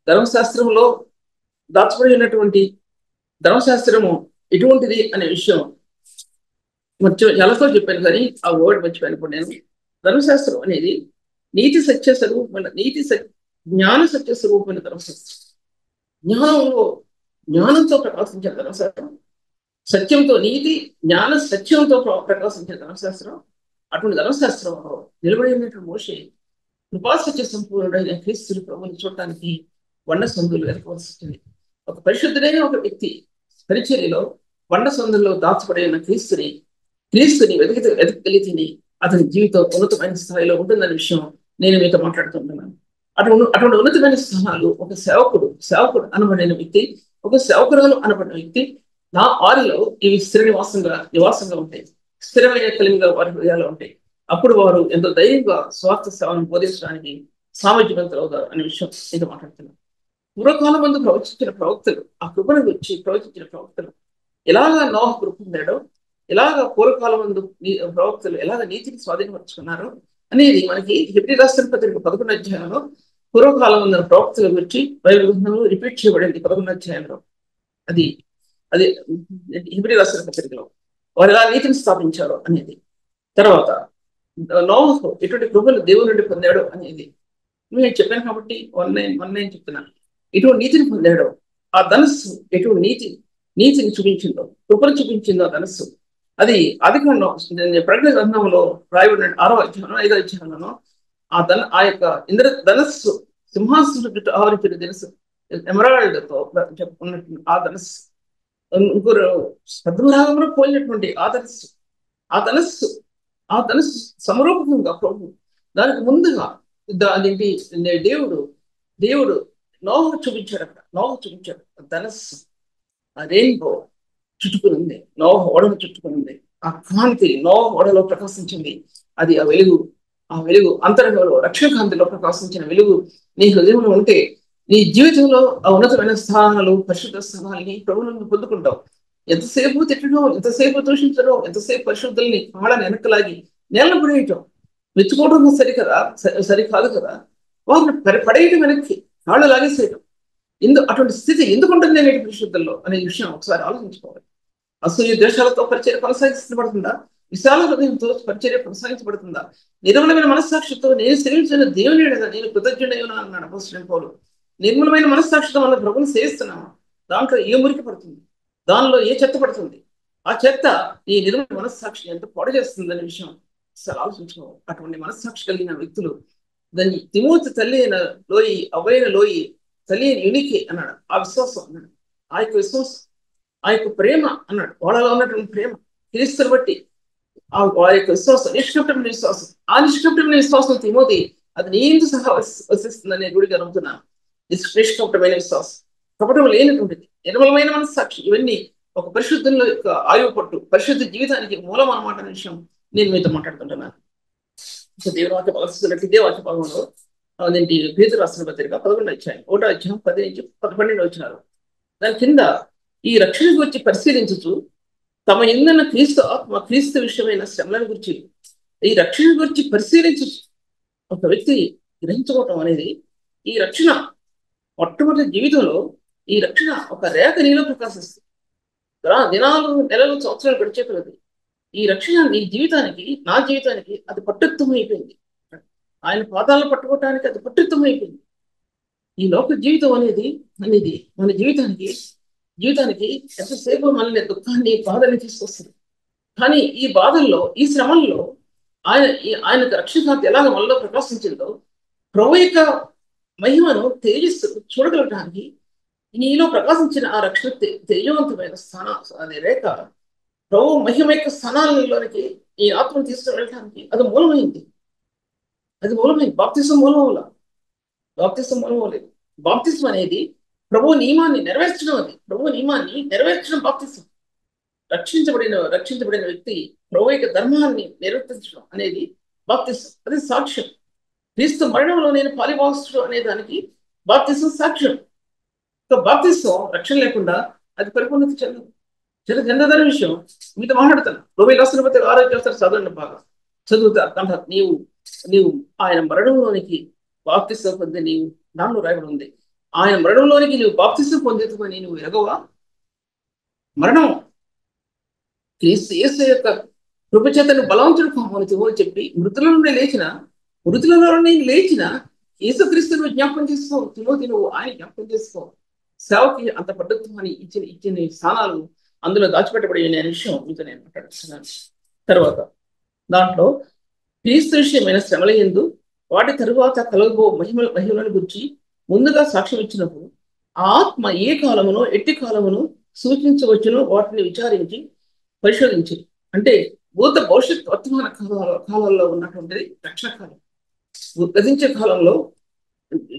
ధర్మశాస్త్రంలో దాచబడి ఉన్నటువంటి ధర్మశాస్త్రము ఎటువంటిది అనే విషయం ఎలాగో చెప్పాను, కానీ ఆ వర్డ్ మర్చిపోయాను. ఇప్పుడు నేను ధర్మశాస్త్రం అనేది జ్ఞాన సత్య స్వరూపమైన ధర్మశాస్త్రం. జ్ఞానంతో ప్రకాశించే ధర్మశాస్త్రం, సత్యంతో నీతి జ్ఞాన సత్యంతో ప్రకాశించే ధర్మశాస్త్రం. అటువంటి ధర్మశాస్త్రంలో నిలబడి ఉన్నటువంటి మోషే కృపాసత్య సంపూర్ణుడైన క్రీస్తు ప్రభుని చూడటానికి వండ సందులు వెతకవలసి వచ్చింది. ఒక పరిశుద్ధుడైన ఒక వ్యక్తి పరిచర్యలో వండ సందుల్లో దాచబడిన క్రీస్తుని వెతకగలిగితేనే అతని జీవితం ఉన్నతమైన స్థాయిలో ఉంటుందనే విషయం నేను మీతో మాట్లాడుతుంటున్నాను. అటువంటి ఉన్నతమైన స్థానాలు ఒక సేవకుడు అనబడిన వ్యక్తి, ఒక సేవకురాలు అనబడిన వ్యక్తి నా వారిలో ఇవి నివాసంగా ఉంటాయి. స్థిరమైన కలిమిగా వారి హృదయాలు ఉంటాయి. అప్పుడు వారు ఎంతో ధైర్యంగా స్వార్థ సేవను బోధించడానికి సామర్థ్యవంతులు అవుతారు అనే విషయం నేను మాట్లాడుతున్నాను. పూర్వకాలం ముందు ప్రవచించిన ప్రవక్తలు, ఆ కృపను గురించి ప్రవచించిన ప్రవక్తలు ఎలాగా నోహ కృప పొందాడో, ఎలాగ పూర్వకాలం ముందు ప్రవక్తలు ఎలాగ నీతిని స్వాధీనపరుచుకున్నారో అనేది మనకి హెబ్రీ రాసిన పత్రిక 11వ అధ్యాయంలో పూర్వకాలం ఉన్న ప్రవక్తల గురించి బైబిల్ గ్రంథంలో రిపీట్ చేయబడింది. 11వ అధ్యాయంలో అది హెబ్రీ రాసిన పత్రికలో వారు ఎలా నీతిని స్థాపించారో అనేది. తర్వాత నోహు ఎటువంటి కృపలు దేవుని నుండి పొందాడో అనేది నేను చెప్పాను కాబట్టి 1:9 చెప్తున్నాను. ఎటువంటి నీతిని పొందాడో, ఆ ధనస్సు ఎటువంటి నీతిని చూపించిందో, కృపను చూపించిందో ఆ ధనస్సు అది ఆదికాండం ప్రకటన గ్రంథంలో రాయబడిన 6వ అధ్యాయం 5వ అధ్యాయంలో ఆ యొక్క ధనస్సు సింహాసనం చుట్టూ ఆవరించిన ధనస్సు ఎమరాల్డ్తో చెప్పుకున్నట్టు ఆ ధనస్సు ఇంకొరు పద్మరాగంలో పోలినటువంటి ఆ ధనస్సు ఆ ధనస్సు సమరూపంగా ప్రభు దానికి ముందుగా దానికి దేవుడు నోహ చూపించాడు. అక్కడ నోహ చూపించాడు ధనస్సు, ఆ రెయిన్బో చుట్టుకుని ఉంది, నోహ ఓడను చుట్టుకుని ఉంది. ఆ కాంతి నోహ ఓడలో ప్రకాశించింది. అది ఆ వెలుగు అంతరంగంలో రక్షణకాంతిలో ప్రకాశించిన వెలుగు నీ హృదయంలో ఉంటే నీ జీవితంలో ఆ ఉన్నతమైన స్థానాలు, పరిశుద్ధ స్థానాలని ప్రభుత్వం పొందుకుంటావు. ఎంతసేపు తిట్టడం, ఎంతసేపు దూషించడం, ఎంతసేపు పరిశుద్ధుల్ని కాళ్ళని వెనకలాగి నేలను పడేయటం, మెచ్చుకోవడం సరికాదు కదా. వారిని పడేయటం వెనక్కి కాళ్ళు లాగేసేయటం, అటువంటి స్థితి ఎందుకు ఉంటుంది నేటి పరిశుద్ధుల్లో అనే విషయం ఒకసారి ఆలోచించుకోవాలి. అసూయ ద్వేషాలతో పరిచర్య కొనసాగించబడుతుందా? విశాల హృదయంతో పరిచర్య కొనసాగించబడుతుందా? నిర్మలమైన మనస్సాక్షితో నేను సేవించిన దేవుని నేను కృతజ్ఞుడైనా అన్నాడు అపోస్తలుడైన పౌలు. నిర్మలమైన మనస్సాక్షితో మన ప్రభుని సేవిస్తున్నామా? దాంట్లో ఏ మురికి పడుతుంది, దానిలో ఏ చెత్త పడుతుంది? ఆ చెత్త ఈ నిర్మల మనస్సాక్షి ఎంత పాడు చేస్తుంది అనే విషయం అసలు ఆలోచించుకోవాలి. అటువంటి మనస్సాక్షి కలిగిన వ్యక్తులు దాన్ని తిమోతి తల్లి అయిన లోయి, అవ్వైన లోయి, తల్లి అయిన యునికి అన్నాడు. ఆ విశ్వాసం అన్నాడు, ఆ యొక్క విశ్వాసం, ఆ యొక్క ప్రేమ అన్నాడు, వాళ్ళలో ఉన్నటువంటి ప్రేమ క్రీస్తుని బట్టి ఆ యొక్క విశ్వాసం, నిష్కపటమైన విశ్వాసం. ఆ నిష్కపటమైన విశ్వాసం తిమోతి అది నీందు సహా వసిస్తుందని గుడిగా నమ్ముతున్నాను. నిష్కపటమైన విశ్వాసం, కపటం లేనటువంటిది, నిర్మలమైన మనస్సాక్షి, ఇవన్నీ ఒక పరిశుద్ధంలో యొక్క ఆయువు పట్టు, పరిశుద్ధ జీవితానికి మూలం అన్నమాట అనే విషయం నేను మీతో మాట్లాడుతుంటున్నాను. దేవుని వాక్య దేవాక్య భాగంలో అదేంటి పేతురు రాసిన పత్రిక 11వ అధ్యాయం 1వ అధ్యాయం 10 నుంచి 12 వచ్చినారు. దాని కింద ఈ రక్షణ గురించి పరిశీలించచ్చు తమ ఎందున్న క్రీస్తు విషయమైన శ్రమలను గురించి, ఈ రక్షణ గురించి పరిశీలించచ్చు ఒక వ్యక్తి గ్రహించుకోవటం అనేది, ఈ రక్షణ మొట్టమొదటి జీవితంలో ఈ రక్షణ ఒక రేఖ నీలో ప్రకాశిస్తుంది. దినాలు, నెలలు, సంవత్సరాలు గడిచే కొలది ఈ రక్షణ నీ జీవితానికి, నా జీవితానికి అది పట్టుత్వం అయిపోయింది. ఆయన పాదాలను పట్టుకోవటానికి అది పట్టుత్వం అయిపోయింది. ఈ లోక జీవితం అనేది మన జీవితానికి ఎంతసేపు మనల్ని దుఃఖాన్ని, బాధని తీసుకొస్తుంది. కానీ ఈ బాధల్లో, ఈ శ్రమల్లో ఆయనకు రక్షణకాంతి ఎలాగ మనలో ప్రకాశించిందో, ప్రభు యొక్క మహిమను తేజస్సు చూడగలగడానికి నీలో ప్రకాశించిన ఆ రక్షణ తేజవంతమైన అది రేఖ ప్రభు మహిమ యొక్క స్థానాలలోనికి ఈ ఆత్మను తీసుకుని వెళ్ళడానికి అది మూలమైంది. బాప్తిసం మూలం లేదు. బాప్తిసం అనేది ప్రభు నియమాన్ని నెరవేర్చడం. ప్రభు నియమాన్ని నెరవేర్చడం బాప్తిసం. రక్షించబడిన వ్యక్తి ప్రభు యొక్క ధర్మాన్ని నిర్వర్తించడం అనేది బాప్తిసం. అది సాక్ష్యం. క్రీస్తు మరణంలో నేను పాలిభాగస్తుడు అనే దానికి బాప్తిసం సాక్ష్యం. బాప్తిసం రక్షణ లేకుండా అది పరిపూర్ణత చెందదని విషయం మీతో మాట్లాడతాను. రోమి రాసిన పత్రిక 6వ చదవండి, బాగా చదువుతా. నీవు ఆయన మరణంలోనికి బాప్తిసం పొంది నీవు దానిలో రాయబడి ఉంది. ఆయన మరణంలోనికి నీవు బాప్తిసం పొందేందుకని నువ్వు ఎరగవా? మరణం క్రీస్తు యేసు యొక్క కృపచేతను బలవంతుడు కామని చెప్పి మృతులలో లేచిన యేసుక్రీస్తును జ్ఞాపకం చేసుకో. తిమోతి నువ్వు ఆయన జ్ఞాపకం చేసుకో. సేవకి అంత పట్టుత్వాన్ని ఇచ్చిన స్థానాలు అందులో దాచిపెట్టబడి అనే విషయం మీతో నేను మాట్లాడుతున్నాను. తర్వాత దాంట్లో క్రీస్తు విషయమైన శ్రమల యందు వాటి తరువాత కలగబో మహిమలను గురించి ముందుగా సాక్ష్యం ఇచ్చినప్పుడు ఆత్మ ఏ కాలమును ఎట్టి కాలమును సూచించవచ్చును వాటిని విచారించి పరిశోధించి, అంటే భూత భవిష్యత్ వర్తమాన కాలంలో ఉన్నటువంటిది రక్షణ కాలం, గతించే కాలంలో,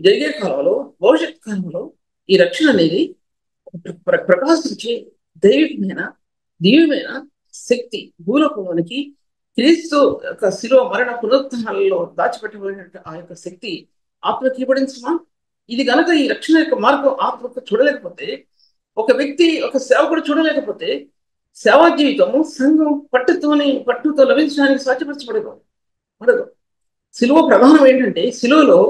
జరిగే కాలంలో, భవిష్యత్ కాలంలో ఈ రక్షణ అనేది ప్రకాశించే దివ్యమైన శక్తి భూలోకానికి క్రీస్తు యొక్క శిలువ మరణ పునరుత్థానాలలో దాచిపెట్టబడిన ఆ యొక్క శక్తి ఆత్మకి ఇవ్వడించమా? ఇది గనక ఈ రక్షణ యొక్క మార్గం ఆత్మకు చూడలేకపోతే, ఒక వ్యక్తి, ఒక సేవకుడు చూడలేకపోతే, సేవా జీవితము, సంఘం పట్టుతో లభించడానికి సాధ్యపరచబడదు. శిలువ ప్రధానం ఏంటంటే, శిలువలో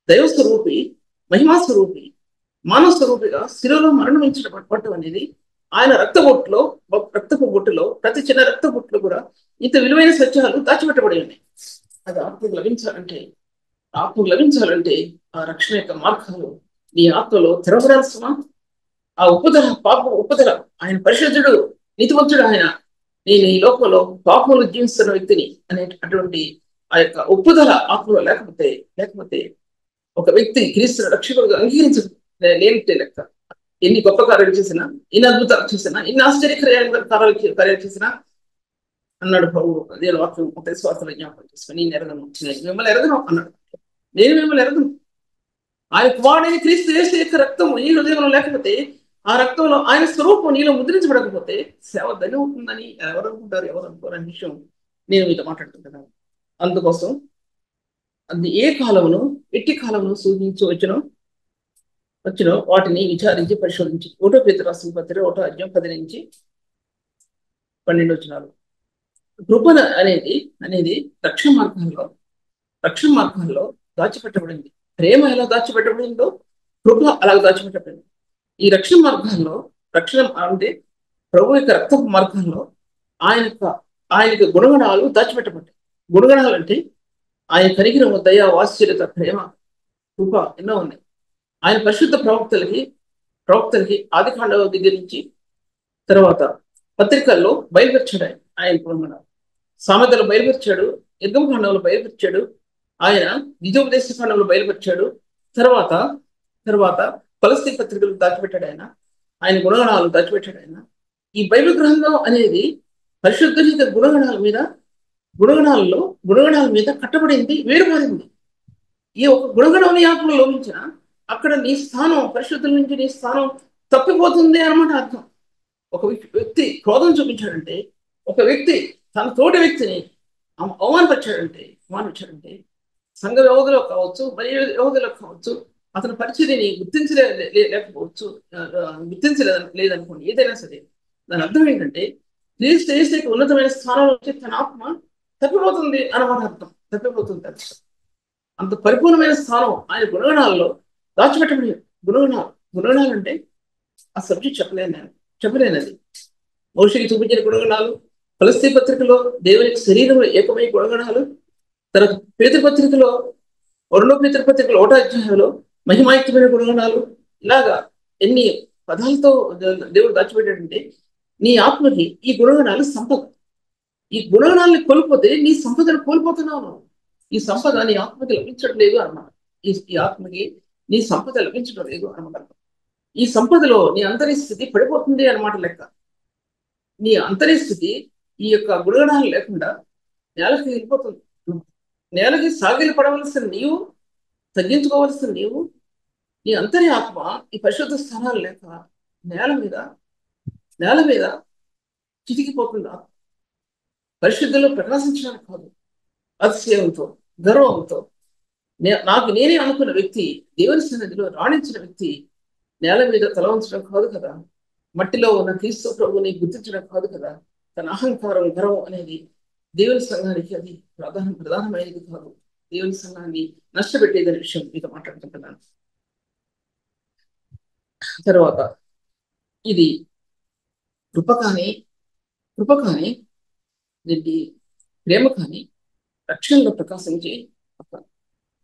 దైవ స్వరూపి, మహిమా స్వరూపి, మానవ స్వరూపిగా శిలువలో మరణించబడటం అనేది ఆయన రక్తపు బొట్టులో ప్రతి చిన్న రక్త బొట్టులో కూడా ఇంత విలువైన సత్యాలు దాచిపెట్టబడి ఉన్నాయి. అది ఆత్మకు లభించాలంటే ఆ రక్షణ యొక్క మార్గాలు నీ ఆత్మలో తెరవడాల్సిన ఆ పాప ఉపదల ఆయన పరిశుద్ధుడు, నీతివంతుడు, ఆయన నేను ఈ లోకంలో పాపములు జీవిస్తున్న వ్యక్తిని అనే అటువంటి ఆ యొక్క ఒప్పుదల ఆత్మలో లేకపోతే ఒక వ్యక్తి క్రీస్తుని రక్షకుడుగా అంగీకరించదు లేనిటే లెక్క. ఎన్ని గొప్ప కార్యాలు చేసినా, ఎన్ని అద్భుతాలు చేసినా, ఎన్ని కార్యాలు చేసినా అన్నాడు ప్రభు. అదే వాక్యం ఒక స్వార్థలు జ్ఞాపకం చేసుకుని నేను ఎరగను, నేను మిమ్మల్ని ఎరగను అన్నాడు. నేను మిమ్మల్ని ఎరగను. ఆ యొక్క వాడైన క్రీస్తు యేసు యొక్క రక్తం ఈ హృదయంలో లేకపోతే, ఆ రక్తంలో ఆయన స్వరూపం నీలో ముద్రించబడకపోతే సేవ ధన్యమవుతుందని ఎవరు అనుకుంటారు, ఎవరు అనుకోరు అనే విషయం నేను మీతో మాట్లాడుతుంటున్నాను. అందుకోసం అది ఏ కాలమును ఎట్టి కాలమును సూచించి వచ్చిన వాటిని విచారించి పరిశోధించి 1 పేతురు రాసిన పత్రిక 1వ అధ్యాయం 10 నుంచి 12 వచనాలు. కృప అనేది రక్షణ మార్గంలో దాచిపెట్టబడింది. ప్రేమ ఎలా దాచిపెట్టబడిందో కృప అలా దాచిపెట్టబడింది. ఈ రక్షణ మార్గాల్లో రక్షణ అంటే ప్రభు యొక్క రక్త మార్గంలో ఆయన గుణగణాలు దాచిపెట్టబడ్డాయి. గుణగణాలు అంటే ఆయన కనికరము, దయ, వాత్సల్యత, ప్రేమ, కృప ఎన్నో ఉన్నాయి. ఆయన పరిశుద్ధ ప్రవక్తలకి ఆది కాండం దగ్గర నుంచి తర్వాత పత్రికల్లో బయలుపరిచాడు. ఆయన గుణగణాలు సామెతలు బయలుపరిచాడు, యుద్ధం కాండంలో బయలుపరిచాడు, ఆయన నిజోపదేశ కాండంలో బయలుపరిచాడు. తర్వాత పలస్తీ పత్రికలు దాచిపెట్టాడు ఆయన గుణగణాలు దాచిపెట్టాడు ఆయన. ఈ బైబిల్ గ్రంథం అనేది పరిశుద్ధ గుణగణాల మీద కట్టబడింది, వేరుపడింది. ఈ ఒక గుణగణం నీ ఆత్మలో లోపించిన అక్కడ నీ స్థానం, పరిశుద్ధుల నుంచి నీ స్థానం తప్పిపోతుంది అన్నమాట అర్థం. ఒక వ్యక్తి క్రోధం చూపించాడంటే, ఒక వ్యక్తి తన తోటి వ్యక్తిని అవమానించాడంటే సంఘ వ్యవధిలో కావచ్చు, మరి వ్యవధిలో కావచ్చు, అతని పరిస్థితిని లేదనుకోండి, ఏదైనా సరే దాని అర్థం ఏంటంటే క్రీస్తు ఉన్నతమైన స్థానంలో వచ్చి తన ఆత్మ తప్పిపోతుంది అన్నమాట అర్థం. తప్పిపోతుంది అంత పరిపూర్ణమైన స్థానం ఆయన గుణగణాల్లో దాచిపెట్టబడి. గుణగణాలు అంటే ఆ సబ్జెక్ట్ చెప్పలేనది. మోషేకి చూపించిన గుణగణాలు, పలస్తీ పత్రికలో దేవునికి శరీరంలో ఏకమై గుణగణాలు, తర్వాత పేతృపత్రికలో 2వ పేతృపత్రికలో 1వ అధ్యాయంలో మహిమాయుక్తమైన గుణగణాలు. ఇలాగా ఎన్ని పదాలతో దేవుడు దాచిపెట్టాడంటే నీ ఆత్మకి ఈ గుణగణాలు సంపద. ఈ గుణగణాలని కోల్పోతే నీ సంపదను కోల్పోతున్నావు. ఈ సంపద నీ ఆత్మకి లభించడం లేదు అన్నమాట. ఈ ఆత్మకి నీ సంపద లభించడం లేదు అన్నమాట. ఈ సంపదలో నీ అంతరిస్థితి పడిపోతుంది అన్నమాట లెక్క. నీ అంతరిస్థితి ఈ యొక్క గుణగణాలు లేకుండా నేలకి వెళ్ళిపోతుంది. నేలకి సాగిలి పడవలసిన నీవు, తగ్గించుకోవలసిన నీవు, నీ అంతరి ఆత్మ ఈ పరిశుద్ధ స్థానాలు లేక నేల మీద చితికిపోతుందా? పరిశుద్ధులు ప్రకాశించడానికి కాదు, అతిశయంతో, గర్వంతో నాకు నేనే అనుకున్న వ్యక్తి, దేవుని సన్నిధిలో రాణించిన వ్యక్తి నేల మీద తల ఉంచడం కాదు కదా, మట్టిలో ఉన్న క్రీస్తు ప్రభుని గుర్తించడం కాదు కదా. తన అహంకారం, గర్వం అనేది దేవుని సంఘానికి అది ప్రధానమైనది కాదు. దేవుని సంఘాన్ని నష్టపెట్టేదనే విషయం మీతో మాట్లాడుతుంటున్నాను. తర్వాత ఇది కృప కానీ దీనికి ప్రేమ కానీ రక్షణలో ప్రకాశించే ఒక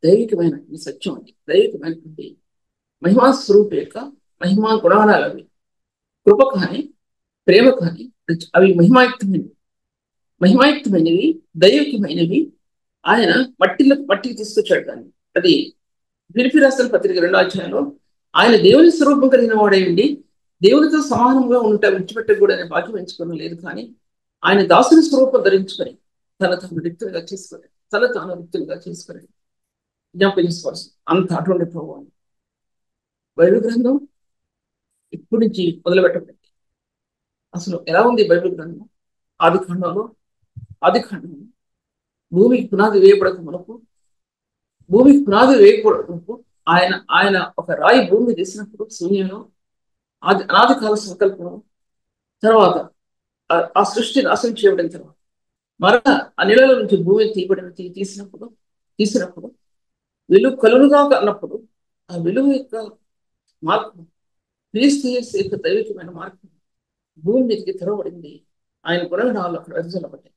దైవికమైన సత్యం అండి. దైవికమైనటువంటి మహిమా స్వరూప యొక్క మహిమా గుణాలు అవి. కృప కానీ ప్రేమ కానీ అవి మహిమాయుక్తమైనవి, దైవికమైనవి. ఆయన మట్టికి తీసుకొచ్చాడు దాన్ని. అది ఫిలిప్పీ రాసిన పత్రిక 2వ అధ్యాయంలో ఆయన దేవుని స్వరూపం కలిగిన వాడై ఉండి దేవునితో సమానంగా ఉంటే విడిచిపెట్టకూడదు అనే వాక్యం ఎంచుకోవడం లేదు. కానీ ఆయన దాసుని స్వరూపం ధరించుకొని తను తాను రిక్తులుగా చేసుకొని జ్ఞాపకం చేసుకోవాల్సి అంత అటువంటి ప్రభావం. బైబిల్ గ్రంథం ఇప్పటి నుంచి మొదలుపెట్టబడింది. అసలు ఎలా ఉంది బైబిల్ గ్రంథం? ఆది ఖండంలో భూమికి పునాది వేయబడక మనకు ఆయన ఒక రాయి భూమి తీసినప్పుడు శూన్యంలో అనాది కాల సంకల్పం తర్వాత ఆ సృష్టి నాశనం చేయబడిన తర్వాత మరలా ఆ నెలల నుంచి భూమిని తీసినప్పుడు వెలుగు కలుగుగా అన్నప్పుడు ఆ వెలుగు యొక్క మార్పు, క్రీస్తు యొక్క దైవికమైన మార్పు భూమి మీదకి తెరవబడింది. ఆయన గుణగణాలు అక్కడ వెదజల్లబడ్డాయి.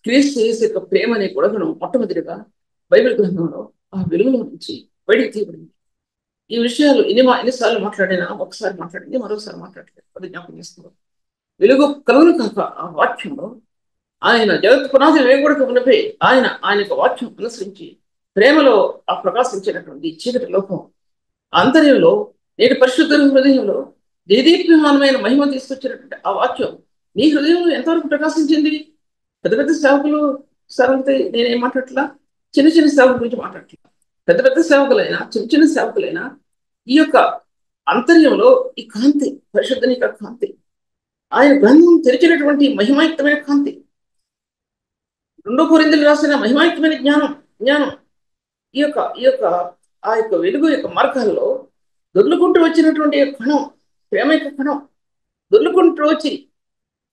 క్రీస్తు యొక్క ప్రేమ అనే గుణగణం మొట్టమొదటిగా బైబిల్ గ్రంథంలో ఆ వెలుగులో నుంచి బయటికి తీయబడింది. ఈ విషయాలు ఎన్నిసార్లు మాట్లాడినా ఒకసారి మాట్లాడింది, మరోసారి మాట్లాడలేదు. అది జ్ఞాపకం చేసుకోవాలి. వెలుగు కలుగును కాక ఆ వాక్యంలో ఆయన జగత్ పునాది వేయకూడదు ఉన్నపై ఆయన యొక్క వాక్యం అనుసరించి ప్రేమలో ఆ ప్రకాశించినటువంటి చీకటి లోకం ఆంతర్యంలో నేటి పరిశుద్ధ హృదయంలో దేదీప్యమానమైన మహిమ తీసుకొచ్చినటువంటి ఆ వాక్యం నీ హృదయంలో ఎంతవరకు ప్రకాశించింది? పెద్ద పెద్ద సేవకులు సరళతే నేనేం మాట్లాడట్లా, చిన్న చిన్న సేవకుల గురించి మాట్లాడట్లా. పెద్ద పెద్ద సేవకులైనా చిన్న చిన్న సేవకులైనా ఈ యొక్క అంతర్యంలో ఈ కాంతి, పరిశుద్ధని యొక్క కాంతి, ఆయన గ్రంథం తెరిచినటువంటి మహిమాయుక్తమైన కాంతి, 2 కొరింథీయులకు రాసిన మహిమాయుక్తమైన జ్ఞానం ఈ యొక్క ఆ యొక్క వెలుగు యొక్క మార్గాల్లో దొర్లుకుంటూ వచ్చినటువంటి కణం, ప్రేమ యొక్క కణం, దొర్లుకుంటూ వచ్చి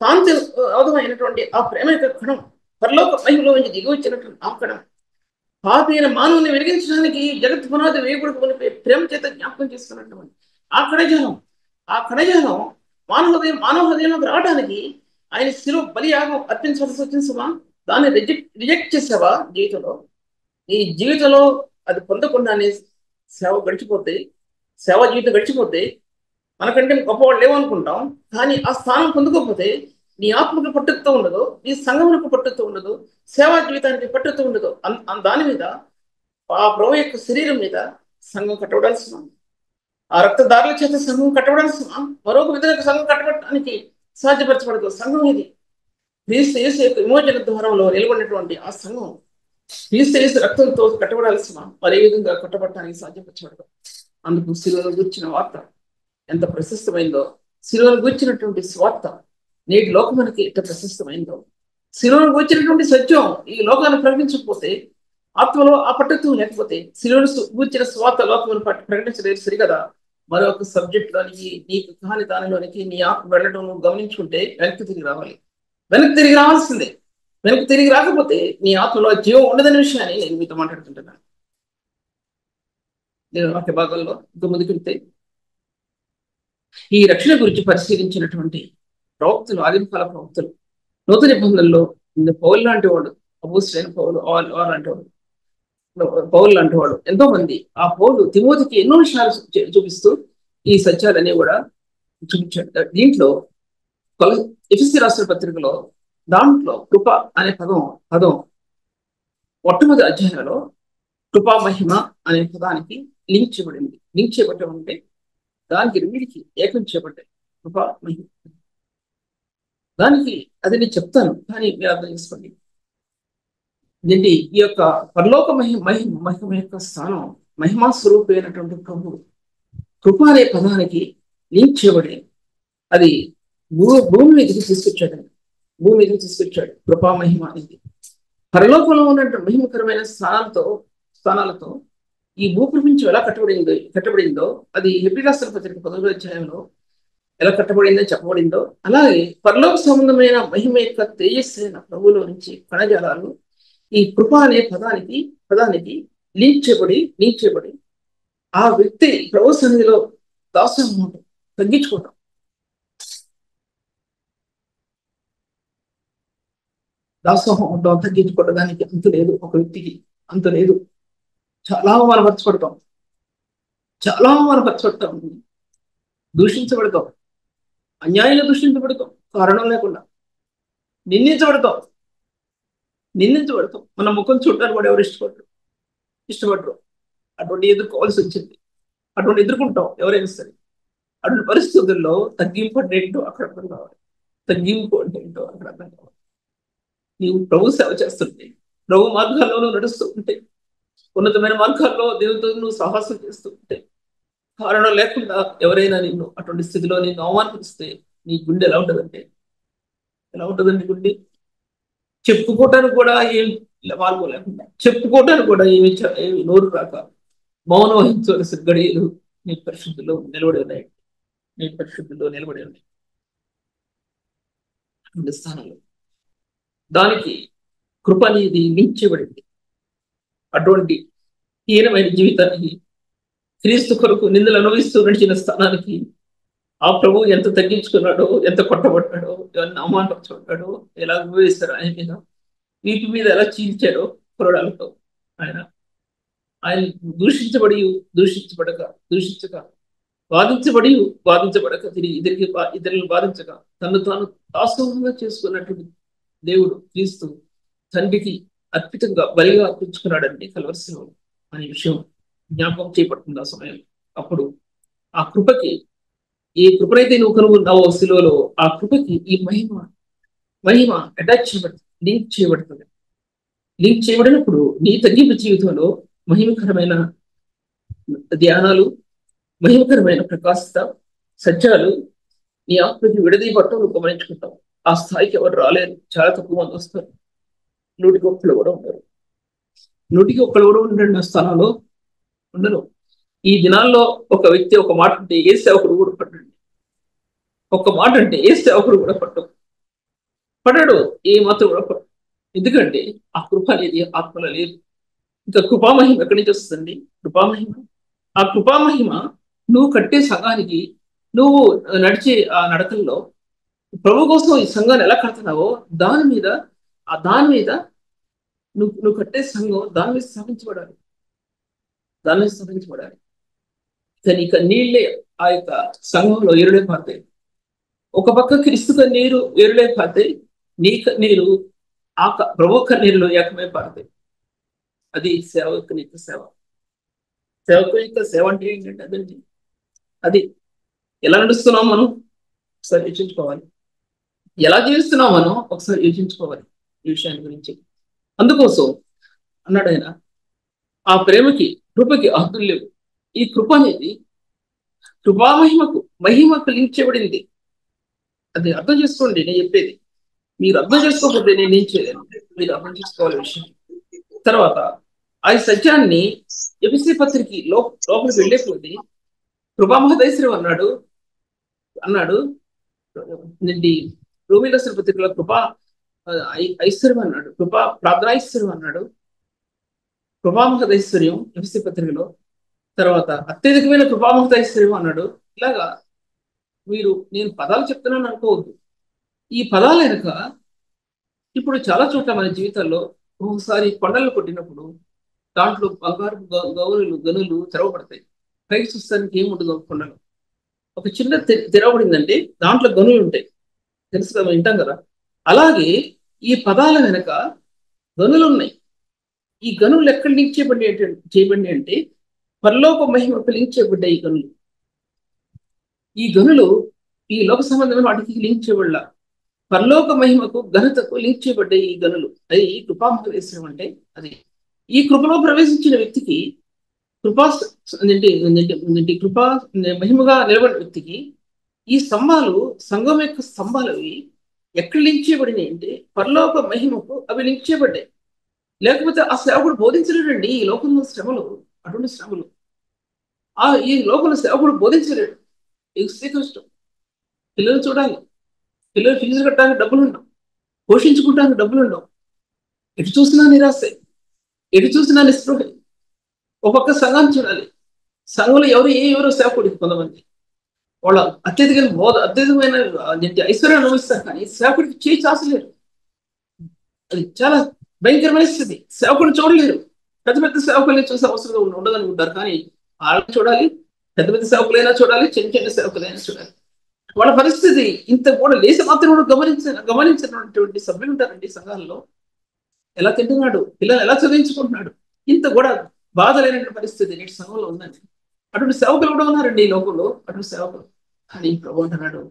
కాంతి అవధమైనటువంటి ఆ ప్రేమ యొక్క కణం, పరలోక మహిమలో నుంచి దిగి వచ్చినటువంటి ఆ కణం, పాపి అయిన మానవుని వెలిగించడానికి జగత్ పునాది వేయకూడదు ప్రేమ చేత జ్ఞాపకం చేసుకున్నటువంటి ఆ కణజాలం మానవ హృదయంలోకి రావడానికి ఆయన శిలువ బలియాగం అర్పించవలసి వచ్చింది సుమా. దాన్ని రిజెక్ట్ చేసావా జీవితంలో? ఈ జీవితంలో అది పొందకుండానే సేవ జీవితం గడిచిపోతే మనకంటే గొప్పవాళ్ళు లేవనుకుంటాం. కానీ ఆ స్థానం పొందుకోకపోతే నీ ఆత్మకు పట్టుతో ఉండదు, నీ సంఘములకు పట్టుతో ఉండదు, సేవా జీవితానికి పట్టుతో ఉండదు. దాని మీద ఆ ప్రభు యొక్క శరీరం మీద సంఘం కట్టబడాల్సిన, ఆ రక్తదారుల చేత సంఘం కట్టబడాల్సిన, మరొక విధంగా సంఘం కట్టబడటానికి సాధ్యపరచబడదు. సంఘం ఇది క్రీస్తు యేసు యొక్క విమోచన ద్వారంలో నిలబడినటువంటి ఆ సంఘం క్రీస్తు యేసు రక్తంతో కట్టబడాల్సిన మరే విధంగా కట్టబడటానికి సాధ్యపరచబడదు. అందుకు శిలువను గురించిన వార్త ఎంత ప్రశస్తమైందో, శిలువను గురించినటువంటి స్వార్థ నేటి లోకమునికి ఎంత ప్రశస్తమైందో, శిలువను గురించినటువంటి సత్యం ఈ లోకాన్ని ప్రకటించకపోతే, ఆత్మలో ఆ పట్టుత్వం లేకపోతే శిలువను గురించిన స్వార్థ లోకమును ప్రకటించలేదు సరికదా. మరొక సబ్జెక్ట్ లోనికి నీకు కాని దానిలోనికి నీ ఆత్మ వెళ్ళడం నువ్వు గమనించుకుంటే వెనక్కి తిరిగి రావాలి. వెనక్కి తిరిగి రావాల్సిందే. వెనక్కి తిరిగి రాకపోతే నీ ఆత్మలో జీవం ఉండదనే విషయాన్ని నేను మీతో మాట్లాడుతుంటున్నాను. నేను వాక్య భాగంలో ఇంకో ముందుకు వెళ్తే ఈ రక్షణ గురించి పరిశీలించినటువంటి ప్రవక్తలు, ఆదిమకాల ప్రవక్తలు, నూతన నిబంధనలో పౌలు లాంటి వాడు, అపోస్తలుడైన పౌలు లాంటి వాడు, పౌలు లాంటి వాడు, ఎంతో మంది ఆ పౌలు తిమోతికి ఎన్నో విషయాలు చూపిస్తూ ఈ సత్యాలన్నీ కూడా చూపించాడు. దీంట్లో ఎఫెసీ రాసిన పత్రికలో దాంట్లో కృప అనే పదం మొట్టమొదటి అధ్యాయంలో కృపా మహిమ అనే పదానికి లింక్ చేయబడింది. లింక్ చేయబడటం అంటే దానికి రెండింటికి ఏకం చేయబడ్డాయి. కృపా మహిమ దానికి అది నేను చెప్తాను, కానీ మీరు అర్థం చేసుకోండి. ఏంటి ఈ యొక్క పరలోక మహిమ యొక్క స్థానం మహిమా స్వరూపమైనటువంటి ప్రభు కృప అనే పదానికి లింక్ చేయబడి అది భూమి మీదకి తీసుకొచ్చాడు. కృపా మహిమ అనేది పరలోకంలో ఉన్నటువంటి మహిమకరమైన స్థానాలతో ఈ భూప్రపంచం ఎలా కట్టబడిందో అది హెబ్రీ రాసిన పత్రిక 11వ అధ్యాయంలో ఎలా కట్టబడిందో చెప్పబడిందో, అలాగే పరలోక సంబంధమైన మహిమ యొక్క తేజస్సైన ప్రభువులో నుంచి కణజాలాలు ఈ కృప అనే పదానికి లింక్ చేయబడి ఆ వ్యక్తి ప్రభు సన్నిధిలో దాసోహం తగ్గించుకోవటం, తగ్గించుకోవడానికి అంత లేదు. ఒక వ్యక్తికి అంత లేదు. చాలా అవమానపరచబడతాం, దూషించబడతాం, అన్యాయంగా దూషించబడతాం, కారణం లేకుండా నిందించబడతాం. మన ముఖం చూడడానికి కూడా ఎవరు ఇష్టపడరు. అటువంటి ఎదుర్కోవాల్సి వచ్చింది. అటువంటి ఎదుర్కొంటాం ఎవరైనా సరే. అటువంటి పరిస్థితుల్లో తగ్గింపు అంటే ఏంటో అక్కడ అర్థం కావాలి. నీవు ప్రభు సేవ చేస్తుంటే, ప్రభు మార్గాల్లో నడుస్తూ ఉంటే, ఉన్నతమైన మార్గాల్లో దేవుడితో నువ్వు సాహసం చేస్తూ ఉంటే, కారణం లేకుండా ఎవరైనా నిన్ను అటువంటి స్థితిలో నిన్ను అవమానిస్తే నీ గుండె ఎలా ఉంటుందండి? గుండె చెప్పుకోవటానికి కూడా ఏమి లేకుండా, చెప్పుకోవటానికి కూడా ఏమి నోరు రాక మౌనం వహించవలసిన గడియలు నీ పరిశుద్ధిలో నిలబడి ఉన్నాయి. అటువంటి స్థానంలో దానికి కృప అనేది మించబడింది. అటువంటి హీనమైన జీవితానికి, క్రీస్తు కొరకు నిందలు అనుభవిస్తూ నడిచిన స్థానానికి ఆ ప్రభు ఎంత తగ్గించుకున్నాడో, ఎంత కొట్టబడ్డాడో, ఎవరిని అవమానపరచబడ్డాడో, ఎలా అనుభవిస్తారో ఆయన మీద, వీటి మీద ఎలా చీల్చాడో కొరడాలతో ఆయన దూషించక బాధించబడి బాధించబడక తిరిగి ఇతరులను బాధించక తను తాను దాసోహంగా చేసుకున్నటువంటి దేవుడు క్రీస్తు తండ్రికి అర్పితంగా బలిగా అర్పించుకున్నాడండి కలవరిశిలో అనే విషయం జ్ఞాపకం చేయబడుతుంది ఆ సమయం. అప్పుడు ఆ కృపకి, ఏ కృపనైతే నువ్వు కనుగొన్నావో శిలువలో, ఆ కృపకి ఈ మహిమ అటాచ్ చేయబడుతుంది, లింక్ చేయబడినప్పుడు నీ తగ్గింపు జీవితంలో మహిమకరమైన ధ్యానాలు, మహిమకరమైన ప్రకాశిత సత్యాలు నీ ఆత్మకి విడదీయబట్టం నువ్వు గమనించుకుంటావు. ఆ స్థాయికి ఎవరు రాలేరు, చాలా తక్కువ మంది వస్తారు. నూటికి ఒక్కళ్ళు కూడా ఉండరు, నూటికి ఒక్కళ్ళు కూడా ఉండండి ఆ స్థానంలో ఉండరు. ఈ దినాల్లో ఒక వ్యక్తి ఒక మాట అంటే ఏ సేవకుడు కూడా పడ్డండి, ఒక్క మాట అంటే ఏ సేవకుడు కూడా పడ్డాడు, ఏ మాత్రం కూడా పడ్డాడు. ఎందుకంటే ఆ కృప అనేది ఆత్మలో లేదు. ఇంకా కృపామహిమ ఎక్కడి నుంచి వస్తుంది? కృపామహిమ, ఆ కృపామహిమ నువ్వు కట్టే సంఘానికి, నువ్వు నడిచే ఆ నడకల్లో ప్రభు కోసం ఈ సంఘాన్ని ఎలా కడుతున్నావో దాని మీద నువ్వు కట్టే సంఘం దాని మీద స్థాపించబడాలి, కానీ ఇక నీళ్ళే ఆ యొక్క సంఘంలో ఎరులే పాతాయి. ఒక పక్క క్రీస్తు కన్నీరు ఎరులే పాతాయి, నీ కన్నీరు ఆ ప్రభు కన్నీరులో ఏకమే పారుతాయి. అది సేవకుని యొక్క సేవ. సేవకుని యొక్క సేవ అంటే ఏంటంటే అదండి, అది ఎలా నడుస్తున్నాం మనం ఒకసారి యోచించుకోవాలి, ఎలా జీవిస్తున్నాం మనం ఒకసారి యోచించుకోవాలి ఈ విషయాన్ని గురించి. అందుకోసం అన్నాడు ఆయన, ఆ ప్రేమకి కృపకి హద్దులు లేవు. ఈ కృప అనేది మహిమకు లింక్ చేయబడింది. అది అర్థం చేసుకోండి నేను చెప్పేది. మీరు అర్థం చేసుకోకపోతే నేనేం చేయలేను, మీరు అర్థం చేసుకోవాలి విషయం. తర్వాత ఆ సత్యాన్ని ఎఫెసీ పత్రిక లోపలికి వెళ్ళే కొద్ది కృపామహదైశ్వరం అన్నాడు నుండి రోమిల పత్రికలో ఐశ్వర్యం అన్నాడు, ప్రార్థనాైశ్వర్యం అన్నాడు, కృపామహదైశ్వర్యం ఎఫెసీ పత్రికలో. తర్వాత అత్యధికమైన కృపామహదైశ్వర్యం అన్నాడు. ఇలాగా నేను పదాలు చెప్తున్నాను అనుకోవద్దు. ఈ పదాలు వెనుక ఇప్పుడు చాలా చోట్ల మన జీవితాల్లో ఒకసారి కొండలు కొట్టినప్పుడు దాంట్లో బంగారు గనులు తెరవబడతాయి. పైకి చూస్తానికి ఏముండదు కొండలు. ఒక చిన్న తెరవబడిందంటే దాంట్లో గనులు ఉంటాయి, తెలుసు కదా, వింటాం కదా. అలాగే ఈ పదాల వెనక గనులు ఉన్నాయి. ఈ గనులు ఎక్కడ లింక్ చేయబడి అంటే పరలోక మహిమకు లింక్ చేయబడ్డాయి. ఈ గనులు ఈ లోక సంబంధమైన వాటికి లింక్ చేయబడ్డా, పరలోక మహిమకు ఘనతకు లింక్ చేయబడ్డాయి ఈ గనులు. అది కృపామహేశ్వరం అంటే అది. ఈ కృపలో ప్రవేశించిన వ్యక్తికి కృపా మహిమగా నిలబడిన వ్యక్తికి ఈ స్తంభాలు, సంఘం యొక్క స్తంభాలు అవి ఎక్కడ లింక్ చేయబడినాయి అంటే పరలోక మహిమకు అవి లింక్ చేయబడ్డాయి. లేకపోతే ఆ సేవకుడు బోధించలేడండి. ఈ లోకంలో శ్రమలు, అటువంటి శ్రమలు ఈ లోకంలో సేవకుడు బోధించలేడు. కష్టం. పిల్లలు చూడాలి, పిల్లలు ఫీజులు కట్టడానికి డబ్బులు ఉండవు, పోషించుకుంటానికి డబ్బులు ఉండవు, ఎటు చూసినా నిరాశ, ఎటు చూసినా నిస్పృహ. ఒక్కొక్క సంఘాన్ని చూడాలి, సంఘంలో ఎవరు సేవకుడికి కొంతమంది వాళ్ళ అత్యధికమైన ఐశ్వర్యం అనుభవిస్తారు, కానీ సేవకుడికి చేయి చాచలేరు. అది చాలా భయంకరమైన స్థితి. సేవకుడిని చూడలేరు. పెద్ద పెద్ద సేవకుల్ని చూసే అవసరం ఉండదనుకుంటారు, కానీ వాళ్ళని చూడాలి, పెద్ద పెద్ద సేవకులైనా చూడాలి, చిన్న సేవకులైనా చూడాలి. వాళ్ళ పరిస్థితి ఇంత కూడా లేచి మాత్రం కూడా గమనించినటువంటి సభ్యులు ఉంటారండి సంఘాల్లో. ఎలా తింటున్నాడు, పిల్లలు ఎలా చదివించుకుంటున్నాడు, ఇంత కూడా బాధ లేనటువంటి పరిస్థితి నేటి సంఘంలో ఉందండి. అటువంటి సేవకులు కూడా ఉన్నారండి ఈ లోకంలో, అటువంటి సేవకులు. అని ప్రభు అంటున్నాడు,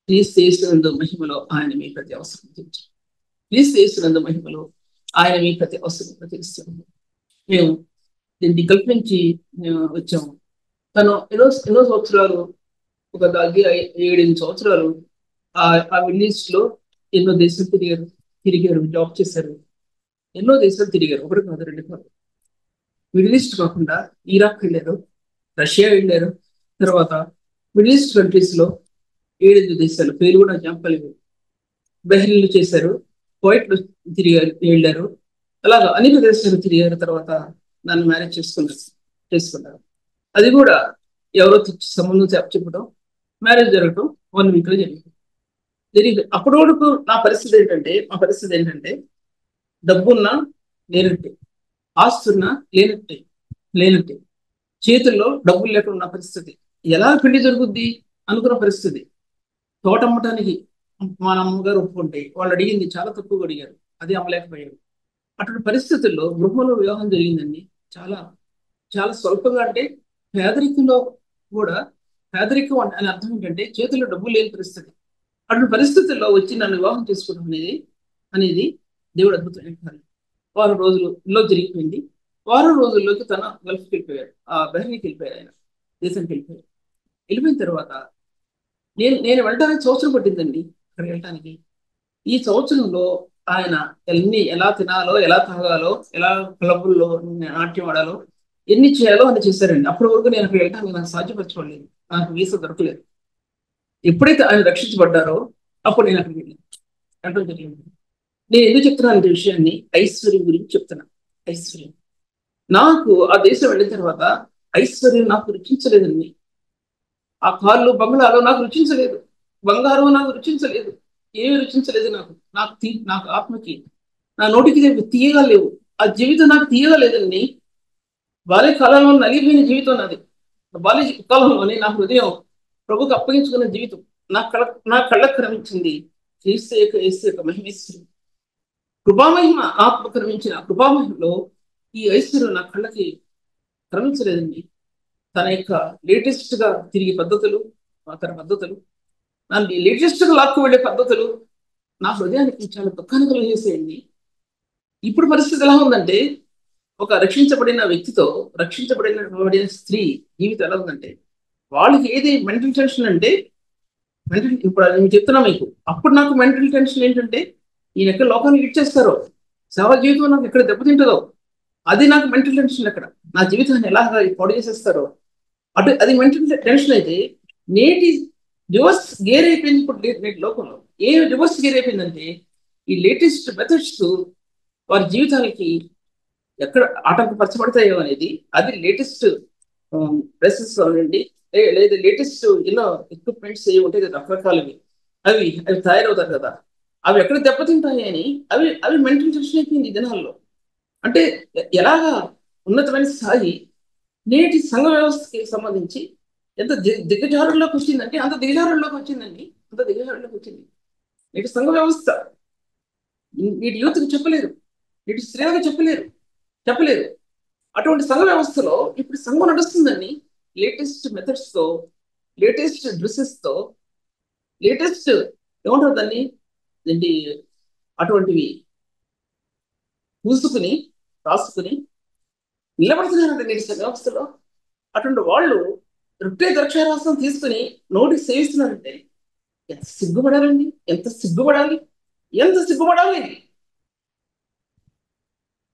క్రీస్తు మహిమలో ఆయన మీ ప్రతి అవసరం తీర్చు. క్రీస్తు మహిమలో ఆయన మీ ప్రతి అవసరం తీరుస్తున్నాము. మేము దీన్ని గల్ఫ్ నుంచి వచ్చాము. తను ఎన్నో సంవత్సరాలు, ఒక 7-8 సంవత్సరాలు ఆ విలేజ్ లో ఎన్నో దేశాలు తిరిగారు, జాబ్ చేశారు, ఎన్నో దేశాలు తిరిగారు. ఒకటి కాదు, 2 కాదు. మిడిల్ ఈస్ట్ కాకుండా ఇరాక్ వెళ్ళారు, రష్యా వెళ్ళారు. తర్వాత మిడిల్ ఈస్ట్ కంట్రీస్ లో 7 దేశాలు పేరు కూడా జ్ఞాపకాలు. బహ్రెయిన్లో చేశారు, కువైట్లో వెళ్ళారు. అలాగా అనేక దేశాలు తిరిగారు. తర్వాత నన్ను మ్యారేజ్ చేసుకున్నారు. అది కూడా ఎవరో సంబంధం చెప్పడం, మ్యారేజ్ జరగటం 1 వీక్ లో జరిగింది. అప్పటి వరకు మా పరిస్థితి ఏంటంటే డబ్బున్నా లేనట్టే, ఆస్తున్నా లేనట్టే, చేతుల్లో డబ్బులు లేకుండా ఉన్న పరిస్థితి. ఎలా పెళ్లి జరుగుద్ది అనుకున్న పరిస్థితి. తోట అమ్మటానికి మా అమ్మగారు ఒప్పుకుంటే వాళ్ళు అడిగింది చాలా తక్కువ అడిగారు, అది అమ్మలేకపోయారు. అటువంటి పరిస్థితుల్లో గృహంలో వివాహం జరిగిందండి. చాలా చాలా స్వల్పంగా, అంటే పేదరికంలో కూడా, పేదరికం అని అర్థం ఏంటంటే చేతుల్లో డబ్బులు లేని పరిస్థితి. అటువంటి పరిస్థితుల్లో వచ్చి నన్ను వివాహం చేసుకోవడం అనేది అనేది దేవుడు అద్భుతమైన కార్యం. వారం రోజుల్లో జరిగిపోయింది. వారం రోజుల్లోకి తన గల్ఫ్కి వెళ్ళిపోయారు, ఆ బహ్రీన్కి వెళ్ళిపోయారు, ఆయన దేశానికి వెళ్ళిపోయారు. వెళ్ళిపోయిన తర్వాత నేను వెళ్ళడానికి సంవత్సరం పట్టిందండి అక్కడికి వెళ్ళటానికి. ఈ సంవత్సరంలో ఆయన ఎలా తినాలో, ఎలా తాగాలో, ఎలా క్లబ్బుల్లో నాట్యం ఆడాలో, ఎన్ని చేయాలో అన్ని చేశారండి. అప్పటి వరకు నేను అక్కడికి వెళ్ళడానికి నాకు సాధ్యపరచుకోలేదు, నాకు వీసా దొరకలేదు. ఎప్పుడైతే ఆయన రక్షించబడ్డారో అప్పుడు నేను అక్కడికి వెళ్ళాను, వెళ్ళడం జరిగింది. నేను ఎందుకు చెప్తున్నాను ఈ విషయాన్ని? ఐశ్వర్యం గురించి చెప్తున్నాను. ఐశ్వర్యం నాకు ఆ దేశం వెళ్ళిన తర్వాత ఐశ్వర్యం నాకు రుచించలేదండి. ఆ కార్లు బంగ్లాలు నాకు రుచించలేదు, బంగారం నాకు రుచించలేదు, ఏమి రుచించలేదు. నాకు ఆత్మకి, నా నోటికి తీయగా లేవు. ఆ జీవితం నాకు తీయగా లేదండి. బాల్య కాలంలో నలిగిపోయిన జీవితం నాది. బాల్య కాలంలోనే నా హృదయం ప్రభుకు అప్పగించుకున్న జీవితం నా కళ్ళకు క్రమించింది. ఏసు యొక్క మహిమేశ్వరం, కృపామహిమ ఆత్మక్రమించిన కృపామహిమలో ఈ ఐశ్వర్యం నా కళ్ళకి క్రమించలేదండి. తన యొక్క లేటెస్ట్ గా తిరిగే పద్ధతులు, తన పద్ధతులు, నన్ను లేటెస్ట్ గా లాక్కు వెళ్ళే పద్ధతులు నా హృదయానికి చాలా దుఃఖాన్ని కలిగేసేయండి. ఇప్పుడు పరిస్థితి ఎలా ఉందంటే, ఒక రక్షించబడిన స్త్రీ జీవితం ఎలా ఉందంటే, వాళ్ళకి ఏది మెంటల్ టెన్షన్ అంటే, ఇప్పుడు నేను చెప్తున్నా మీకు, అప్పుడు నాకు మెంటల్ టెన్షన్ ఏంటంటే, ఈయన ఎక్కడ లోకానికి ఇచ్చేస్తారో, సేవా జీవితం నాకు ఎక్కడ దెబ్బతింటుందో, అది నాకు మెంటల్ టెన్షన్. అక్కడ నా జీవితాన్ని ఎలా పొడి చేసేస్తారో, అది మెంటల్ టెన్షన్. అయితే నేటి రివర్స్ గేర్ అయిపోయింది. ఇప్పుడు నేటి లోకంలో రివర్స్ గేర్ అయిపోయిందంటే, ఈ లేటెస్ట్ మెథడ్స్ వారి జీవితానికి ఎక్కడ ఆటంకపరచబడతాయో అనేది, అది లేటెస్ట్ డ్రెస్సెస్ అనండి, లేదా లేటెస్ట్ ఎన్నో ఎక్విప్మెంట్స్ ఏ ఉంటాయి కదా రకరకాలవి, అవి అవి తయారవుతారు కదా, అవి ఎక్కడ దెబ్బతింటాయి అని అవి మెంటల్ టెన్షన్ అయిపోయింది ఈ దినాల్లో. అంటే ఎలాగా ఉన్నతమైన స్థాయి నేటి సంఘ వ్యవస్థకి సంబంధించి ఎంత దిగజారుల్లోకి వచ్చిందంటే అంత దిగజారుల్లోకి వచ్చిందండి, అంత దిగజారుల్లోకి వచ్చింది నేటి సంఘ వ్యవస్థ. నేటి యూత్కి చెప్పలేరు, నేటి స్త్రీలకు చెప్పలేరు. అటువంటి సంఘ వ్యవస్థలో ఇప్పుడు సంఘం నడుస్తుందండి లేటెస్ట్ మెథడ్స్ తో, లేటెస్ట్ డ్రెస్సెస్ తో, లేటెస్ట్ ఏమంటారు దాన్ని, ఏంటి, అటువంటివి పూసుకుని రాసుకుని నిలబడుతున్నారంటే నేటి సంఘ వ్యవస్థలో. అటువంటి వాళ్ళు రొట్టె ద్రాక్షారసం తీసుకుని నోటికి సేవిస్తున్నారంటే ఎంత సిగ్గుపడాలండి, ఎంత సిగ్గుపడాలి.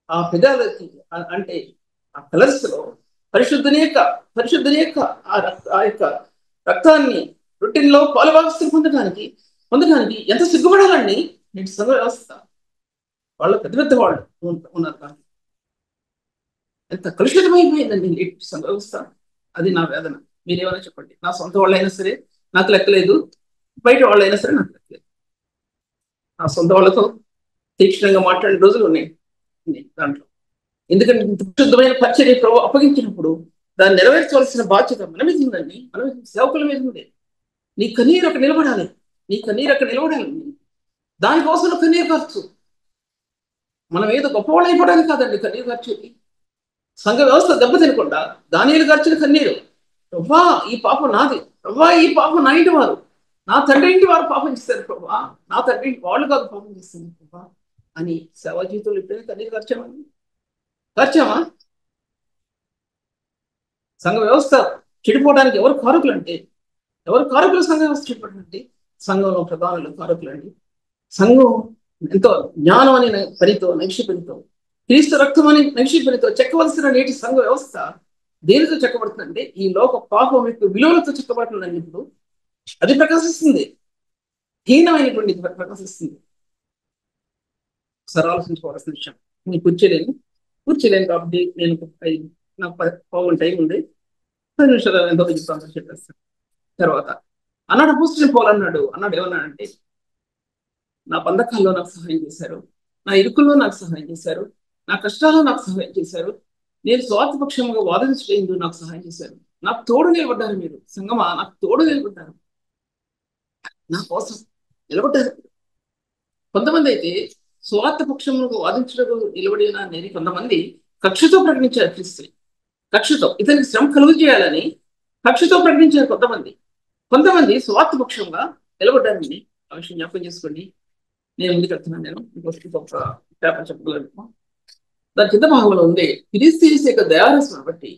ఆ పెదాలకి, అంటే ఆ కలర్స్ లో పరిశుద్ధుని యొక్క ఆ యొక్క రక్తాన్ని రొట్టెల్లో పాలుభాగస్తులు పొందడానికి ఎంత సిగ్గుపడాలండి నేటి సంఘ వ్యవస్థ. వాళ్ళు పెద్ద వాళ్ళు ఉన్నారు, కానీ ఎంత కలుషితమైపోయిందండి నేటి సంఘ వ్యవస్థ. అది నా వేదన. మీరేమైనా చెప్పండి. నా సొంత వాళ్ళైనా సరే నాకు లెక్కలేదు, బయట వాళ్ళైనా సరే నాకు లెక్కలేదు. నా సొంత వాళ్ళతో తీక్షణంగా మాట్లాడిన రోజులు ఉన్నాయి దాంట్లో. ఎందుకంటే ఇంత పరిశుద్ధమైన పరిచర్య ప్రభు అప్పగించినప్పుడు దాన్ని నెరవేర్చవలసిన బాధ్యత మన మీద ఉందండి, మన సేవకుల మీద ఉంది. నీ కన్నీరు అక్కడ నిలబడాలి, దానికోసం కన్నీరు ఖర్చు. మనం ఏదో గొప్పవాళ్ళు అయిపోవడానికి కాదండి కన్నీరు ఖర్చుకి. సంఘ వ్యవస్థ దెబ్బతినకుండా దానియేలు ఖర్చుని కన్నీరు, ప్రభా ఈ పాపం నాది, ప్రభా ఈ పాపం నా ఇంటి వారు, నా తండ్రి ఇంటి వారు పాపం చేస్తారు ప్రభా, నా తండ్రి వాళ్ళు కాదు పాపం చేస్తుంది ప్రభా అని సేవా జీవితంలో ఎప్పుడైనా కన్నీరు ఖర్చామా? సంఘ వ్యవస్థ చెడిపోవడానికి ఎవరు కారకులు సంఘ వ్యవస్థ చెడిపోవడానికి? సంఘంలో ప్రధానులు కారకులు అండి. సంఘం ఎంతో జ్ఞానం అనే పనితో, నైక్షిపనితో, క్రీస్తు రక్తం అనే నైక్షిపనితో చెక్కవలసిన నేటి సంఘ వ్యవస్థ దేనితో చెక్కబడుతుందంటే ఈ లోక పాపం యొక్క విలువలతో చెక్కబడుతుందండి. ఇప్పుడు అది ప్రకాశిస్తుంది, హీనమైనటువంటి ప్రకాశిస్తుంది. ఒకసారి ఆలోచించుకోవాల్సిన విషయం. నేను కూర్చోలేను కాబట్టి నేను నాకు 10 టైం ఉంది, 10 నిమిషాలు ఎంతో చెప్తాను చెప్పేస్తాను. తర్వాత అన్నాడు అపోస్తలుడైన పౌలు అన్నాడు ఏమన్నాడంటే, నా బంధకాల్లో నాకు సహాయం చేశారు, నా ఇరుకుల్లో నాకు సహాయం చేశారు, నా కష్టాల్లో నాకు సహాయం చేశారు, నేను స్వార్థపక్షంగా వాదించలేదు నాకు సహాయం చేశారు. నాకు తోడు నిలబడ్డారు. మీరు సంగమా నాకు తోడు నిలబడ్డారు, నా కోసం నిలబడ్డారు. కొంతమంది అయితే స్వార్థ పక్షంలో వాదించడం నిలబడిన నేను కొంతమంది కక్షతో ప్రకటించారు క్రీస్తుని. కక్షతో ఇతనికి శ్రమ కలుగు చేయాలని కక్షతో ప్రకటించారు కొంతమంది. కొంతమంది స్వార్థ పక్షంగా నిలబడ్డారని ఆ విషయం జ్ఞాపకం చేసుకోండి. నేను ముందుకు వెళ్తున్నాను. నేను ఇంకొక పేపర్ చెప్పగలను. దాని కింద భాగంలో ఉంది, క్రీస్తు యేసు యొక్క దయారసం బట్టి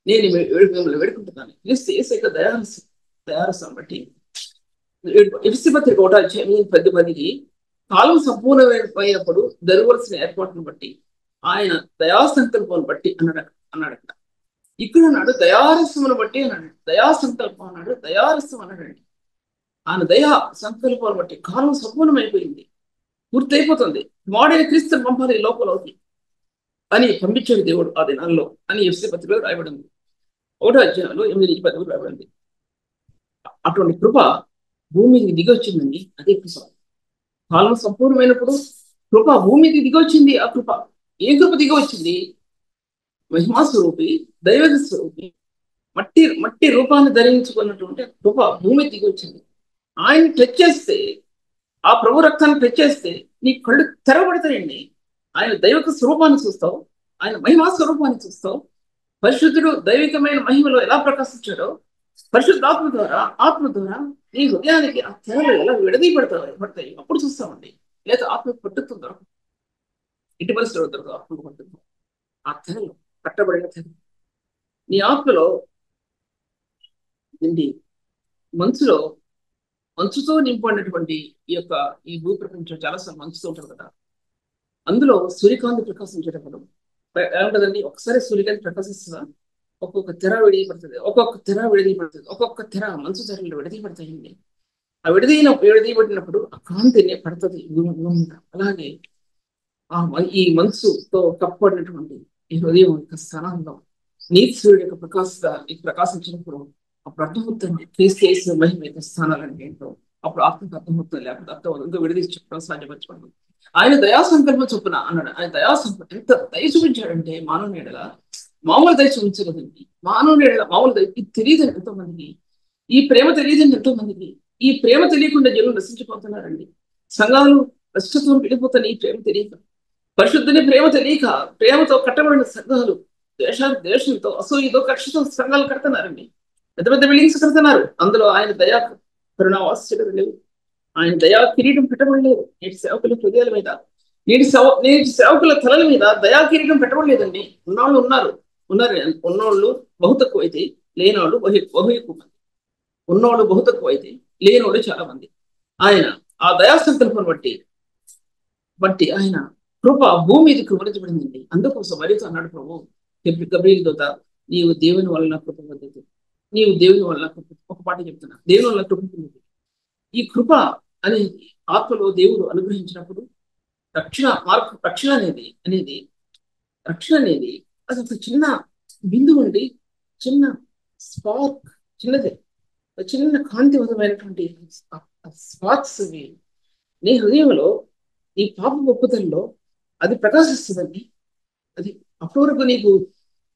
నేను మిమ్మల్ని వేడుకుంటున్నాను. క్రీస్తు యేసు యొక్క దయారసం బట్టి ఎఫెసీ పత్రిక 1:10 కాలం సంపూర్ణమైనప్పుడు జరగవలసిన ఏర్పాటును బట్టి ఆయన దయా సంకల్పాన్ని బట్టి అన్నాడు అక్కడ. ఇక్కడ అన్నాడు దయారసమును బట్టి అన్నాడు, దయా సంకల్పం అన్నాడు, దయారసం అన్నాడండి. ఆయన దయా సంకల్పాన్ని బట్టి కాలం సంపూర్ణమైపోయింది, పూర్తయిపోతుంది, వాడిని క్రీస్తు పంపాలి లోపలికి అని పంపించాడు దేవుడు ఆ దినాల్లో అని ఎఫ్సీ పత్రికలో రాయబడింది. 1:8-10 రాయబడింది. అటువంటి కృప భూమికి దిగి వచ్చిందండి. అదే కృప. కాలం సంపూర్ణమైనప్పుడు కృప భూమికి దిగి వచ్చింది. ఆ కృప ఏ కృప దిగి వచ్చింది? మహిమా స్వరూపి, దైవ స్వరూపి, మట్టి మట్టి రూపాన్ని ధరించుకున్నటువంటి కృప భూమి దిగి వచ్చింది. ఆయన టచ్ చేస్తే, ఆ ప్రభు రక్తాన్ని టచ్ చేస్తే నీ కళ్ళు తెరవబడతాయండి. ఆయన దైవిక స్వరూపాన్ని చూస్తావు, ఆయన మహిమా స్వరూపాన్ని చూస్తావు. పరిశుద్ధుడు దైవికమైన మహిమలో ఎలా ప్రకాశించాడో పరిశుద్ధాత్మ ద్వారా, ఆత్మ ద్వారా నీ హృదయానికి ఆ తెరలు ఎలా పడతాయి అప్పుడు చూస్తామండి. లేదా ఆత్మ పట్టుతుందో ఇటు పరిస్థితులు దొరకదు, ఆత్మ పట్టుతుంది. ఆ తెరలు కట్టబడిన తెరలు నీ ఆత్మలో నిండి మంచులో, మంచుతో నింపడినటువంటి ఈ భూ ప్రపంచం చాలాసార్లు మంచుతూ ఉంటుంది కదా. అందులో సూర్యకాంతి ప్రకాశించేటప్పుడు ఏమంటదండి, ఒకసారి సూర్యకాంతి ప్రకాశిస్తుందా ఒక్కొక్క తెర విడిపడుతుంది, ఒక్కొక్క తెర మంచు తెరలు విడదీయబడతాయండి. ఆ విడదీయబడినప్పుడు ఆ కాంతిని పడుతుంది భూమి. అలాగే ఈ మనసుతో కప్పబడినటువంటి ఈ హృదయం యొక్క స్థానంలో నీతి సూర్యుడు యొక్క ప్రకాశించినప్పుడు అప్పుడు అర్థమవుతుంది క్రీస్తు యేసు మహిమ యొక్క స్థానాలంటే ఏంటో. అప్పుడు ఆత్మకు అర్థమవుతుంది, లేకపోతే అర్థం ఇంకా విడదీసి చెప్పడం సాధ్యపరచడం. ఆయన దయా సంకల్పం చొప్పున అన్నాడు. ఆయన దయా సంకల్పం ఎంత దయ చూపించాడంటే మానవుని ఎడల మామూలు దయ చూపించలేదండి. మానవుని ఎడల మామూలు దయ ఇది తెలియదండి ఎంతో మందికి. ఈ ప్రేమ తెలియదండి ఎంతో మందికి. ఈ ప్రేమ తెలియకుండా జనులు నశించిపోతున్నారండి. సంఘాలు నష్టత్వం వెళ్ళిపోతాయి ఈ ప్రేమ తెలియక. పరిశుద్ధుని ప్రేమ తెలియక ప్రేమతో కట్టబడిన సంఘాలు దేశంతో అసూయతో కక్షతో సంఘాలు కడుతున్నారండి. పెద్ద పెద్ద బిల్డింగ్స్ కడుతున్నారు. అందులో ఆయన దయా కరుణావాస్యలు లేవు, ఆయన దయా కిరీటం పెట్టబడలేదు. నేటి సేవకుల హృదయాల మీద, నేటి సేవకుల తలల మీద దయా కిరీటం పెట్టబడలేదండి. ఉన్నోళ్ళు బహు తక్కువ అయితే, లేనోళ్ళు బహు ఎక్కువ మంది. ఉన్నోళ్ళు బహు తక్కువ అయితే, లేనోళ్ళు చాలా మంది. ఆయన ఆ దయా సంకల్పం బట్టి ఆయన కృప భూమి మీదకి కుమరించబడిందండి. అందుకోసం మరితో అన్నాడు ప్రభు గబ్రియలు దూత, నీవు దేవుని వలన కృప పొందదు, నీవు దేవుని వలన కృప. ఒక పాట చెప్తున్నా, దేవుని వలన కృప పొందదు. ఈ కృప అనేది ఆత్మలో దేవుడు అనుగ్రహించినప్పుడు రక్షణ అనేది అది ఒక చిన్న బిందువు ఉండి, చిన్న స్పార్క్, చిన్న కాంతివంతమైనటువంటి స్పార్క్స్ నీ హృదయంలో, నీ పాప ఒప్పుదల్లో అది ప్రకాశిస్తుందండి. అది అప్పటి వరకు నీకు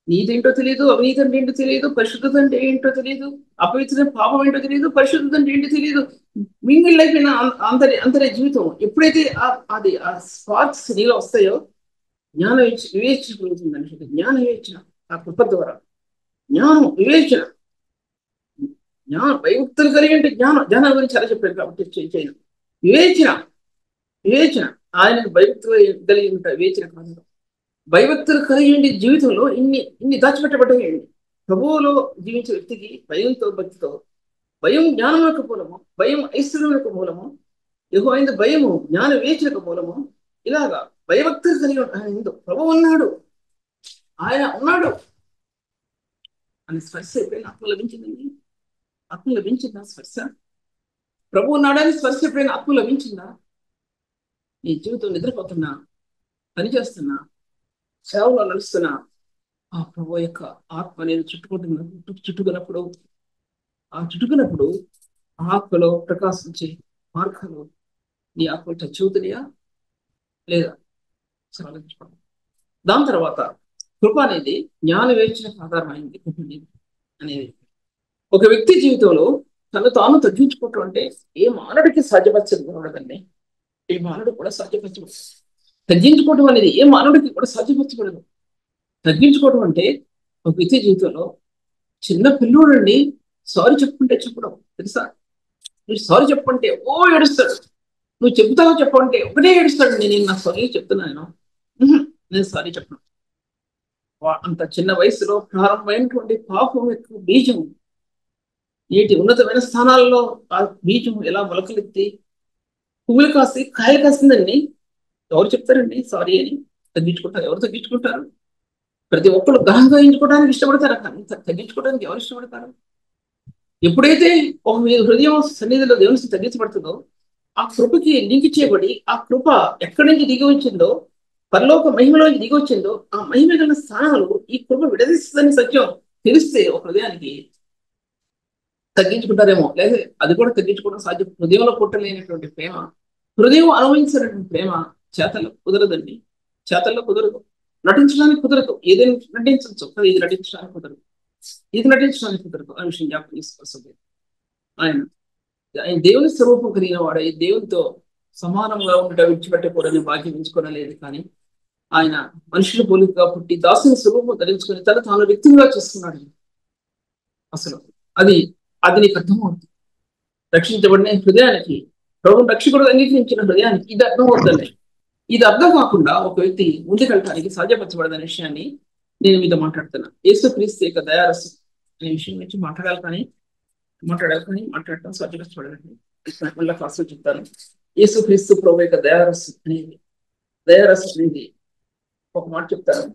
నీదేంటో తెలియదు, అవినీతి అంటే ఏంటో తెలియదు, పరిశుద్ధత అంటే ఏంటో తెలియదు, అపవిత్ర పాపం ఏంటో తెలియదు, పరిశుద్ధత అంటే ఏంటో తెలియదు. మింగిల్ లైఫ్ అయిన అంతరే జీవితం. ఎప్పుడైతే అది ఆ స్పార్క్స్ నీలో వస్తాయో జ్ఞాన వివేచన కలుగుతుందండి. జ్ఞాన వివేచన ఆ కృప ద్వారా, జ్ఞానం వివేచన, భయభక్తులు కలిగి అంటే జ్ఞానం గురించి అలా చెప్పారు కాబట్టి చేయను. వివేచన ఆయనకు భయభక్తులు కలిగి ఉంటాయి. వివేచన కాదు, భయభక్తులు కలిగి జీవితంలో ఇన్ని దాచిపెట్టబడ్డాయండి. ప్రభువులో జీవించే వ్యక్తికి భయంతో, భక్తితో, భయం జ్ఞానం యొక్క మూలము, భయం ఐశ్వర్యం యొక్క మూలము, యెహోవా భయము జ్ఞాన వివేచనకు మూలము. ఇలాగా భయభక్తులు కలిగి ఆయన ప్రభువు ఆయన ఉన్నాడు అని స్పర్శ ఎప్పుడైనా ఆత్మ లభించిందండి? ఆత్మ లభించిందా స్పర్శ? ప్రభు ఉన్నాడని స్పర్శ ఎప్పుడైనా ఆత్మ లభించిందా? నీ జీవితం నిద్రపోతున్నా, పనిచేస్తున్నా, సేవలో నడుస్తున్నా ఆ ప్రభు యొక్క ఆత్మ నేను చుట్టుకున్నప్పుడు ఆత్మలో ప్రకాశించే మార్గాలు నీ ఆత్మ టచ్ అవుతున్నాయా లేదా? దాని తర్వాత కృప అనేది జ్ఞాన వివేచనకు ఆధారమైంది. అనేది. ఒక వ్యక్తి జీవితంలో తను తాను తగ్గించుకోవటం అంటే ఏ మానవుడికి సాధ్యపరచదు ఉండదండి. ఏ మానవుడు కూడా సాధ్యపరచబడదు. తగ్గించుకోవటం అనేది ఏ మానవుడికి కూడా సాధ్యపరచబడదు. తగ్గించుకోవడం అంటే ఒక వ్యక్తి జీవితంలో చిన్న పిల్లోడండి సారీ చెప్పుకుంటే చెప్పడం తెలుసా? నువ్వు సారీ చెప్పంటే ఓ ఏడుస్తాడు. నువ్వు చెబుతావు చెప్పంటే ఒకటే ఏడుస్తాడు. నేను నా సారీ చెప్తున్నాను, నేను సారీ చెప్పను. అంత చిన్న వయసులో ప్రారంభమైనటువంటి పాపం యొక్క బీజం నేటి ఉన్నతమైన స్థానాల్లో ఆ బీజం ఎలా మొలకలెత్తి పువ్వులు కాసి కాయలు కాసిందండి. ఎవరు చెప్తారండి సారీ అని? తగ్గించుకుంటారు. ఎవరు తగ్గించుకుంటారు? ప్రతి ఒక్కరు గ్రహించుకోవడానికి ఇష్టపడతారు, కానీ తగ్గించుకోవడానికి ఎవరు ఇష్టపడతారు? ఎప్పుడైతే ఒక మీ హృదయం సన్నిధిలో దేవుని తగ్గించబడుతుందో ఆ కృపకి లింక్ చేయబడి ఆ కృప ఎక్కడి నుంచి దిగి వచ్చిందో, పరలోక మహిమలోకి దిగి వచ్చిందో ఆ మహిమ గల స్థానాలు ఈ కృప విడదీస్తుందని సత్యం తెలిస్తే ఒక హృదయానికి తగ్గించుకుంటారేమో. లేదా అది కూడా తగ్గించుకోవడం సాధ్యం. హృదయంలో పుట్టలేనటువంటి ప్రేమ, హృదయం అనుభవించినటువంటి ప్రేమ చేతల్లో కుదరదండి. చేతల్లో కుదరదు, నటించడానికి కుదరదు. ఏదైనా నటించవచ్చు, కానీ ఇది నటించడానికి కుదరదు. ఇది నటించడానికి కుదరదు. ఆ విషయం జ్ఞాపకం తీసుకోవాల్సింది. ఆయన ఆయన దేవుని స్వరూపం కలిగిన వాడు దేవునితో సమానంగా ఉండటం విడిచిపెట్టకూడని భాగ్యం ఎంచుకోనలేదు. కానీ ఆయన మనుషుల పోలికగా పుట్టి దాసుని స్వరూపం ధరించుకొని తను తాను వ్యక్తిగా చేస్తున్నాడు. అసలు అది అది నీకు అర్థమవుతుంది. రక్షించబడిన హృదయానికి, ప్రభువు రక్షకుడు అంగీకరించిన హృదయానికి ఇది అర్థం అవుతుంది. ఇది అర్థం కాకుండా ఒక వ్యక్తి ముందుకెళ్ళడానికి సాధ్యపరచబడదనే విషయాన్ని నేను మీతో మాట్లాడుతున్నా. యేసుక్రీస్తు యొక్క దయారసం అనే విషయం గురించి మాట్లాడాలి, కానీ మాట్లాడటం సాధ్యపరచబడదండి. మళ్ళీ క్లాసులో చెప్తాను. యేసుక్రీస్తు ప్రభు యొక్క దయారసం అనేది ఒక మాట చెప్తాను.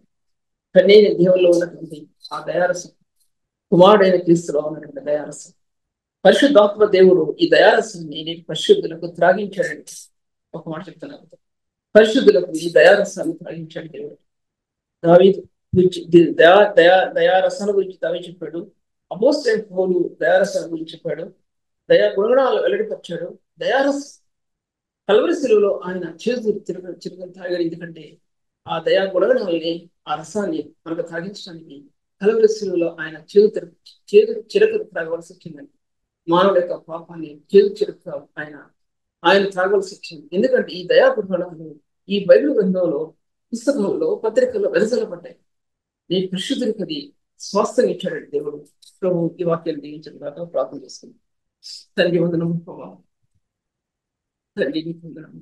కన్యైన దేవుల్లో ఉన్నటువంటి ఆ దయారసం, కుమారుడైన క్రీస్తులో ఉన్నటువంటి దయారసం, పరిశుద్ధాత్మ దేవుడు ఈ దయారసాన్ని నేను పరిశుద్ధులకు త్రాగించాడండి. ఒక మాట చెప్తున్నాను. పరిశుద్ధులకు ఈ దయారసాన్ని త్రాగించాడు దేవుడు. దావీదు దయారసాల గురించి దావీదు చెప్పాడు. అపోస్తలుడైన పౌలు దయారసాల గురించి చెప్పాడు. దయా గుణగణాలు వెల్లడిపరిచాడు. దయారసం కల్వరి శిలువలో ఆయన చిరుగలు తాగాడు. ఎందుకంటే ఆ దయా గుణగణాలని, ఆ రసాన్ని మనకు తాగించడానికి కల్వరి శిలువలో ఆయన చిరకలు త్రాగవలసి వచ్చిందండి. మానవుడి యొక్క పాపాన్ని చిరుకు ఆయన త్రాగవలసి వచ్చింది. ఎందుకంటే ఈ దయా గుణగణాలు ఈ బైబిల్ గ్రంథంలో, పుస్తకంలో, పత్రికల్లో వెదజల్లబడ్డాయి. నీ పరిశుద్ధుడికి అది స్వాస్థ్యం ఇచ్చాడు దేవుడు. ప్రభు ఈ వాక్యాలు దీవించిన తర్వాత ప్రార్థన చేస్తుంది. తండ్రి వందనము ప్రభావం, తండ్రి నీకు వందనము.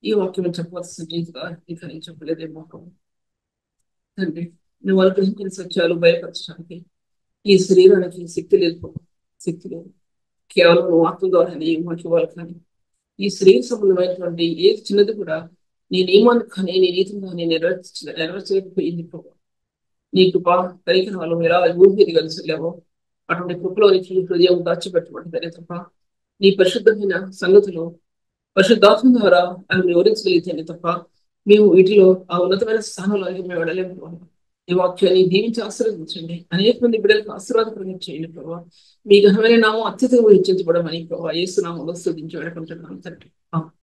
ఈ వాక్యం చెప్పవలసిన రీతిగా ఇంకా నేను చెప్పలేదేమో ప్రభు. తండ్రి నువ్వు అనుగ్రహించిన సత్యాలు బయలుపరచడానికి ఈ శరీరానికి శక్తి లేదు, శక్తి లేదు. కేవలం నువ్వు ఆత్మ ద్వారానే మాకు ఇవ్వాలి. కానీ ఈ శరీర సంబంధమైనటువంటి ఏది చిన్నది కూడా నీ నియమాన్ని కానీ నీ రీతిని కానీ నెరవేర్చలేకపోయింది ప్రభు. నీ కృప కలిగిన ఎలా ఊపిరి కలిసి వెళ్ళావో అటువంటి కృపలోనికి హృదయం దాచిపెట్టబడ్డదే తప్ప నీ పరిశుద్ధమైన సంగతులు పరిశుద్ధాత్మ ద్వారా ఆయన వివరించగలిగితేనే తప్ప మేము వీటిలో ఆ ఉన్నతమైన స్థానంలో మేము వెళ్ళలేము. ఈ వాక్యాన్ని దీవించి ఆశీర్వదించండి. అనేక మంది బిడ్డలకు ఆశీర్వాదకరంగా చేయండి ప్రభావ. మీ ఘనమైన నామం అత్యధికంగా హెచ్చించబడమని ప్రభావ యేసు నామములో స్తుతించి వేడుకుంటున్నాను తండ్రి.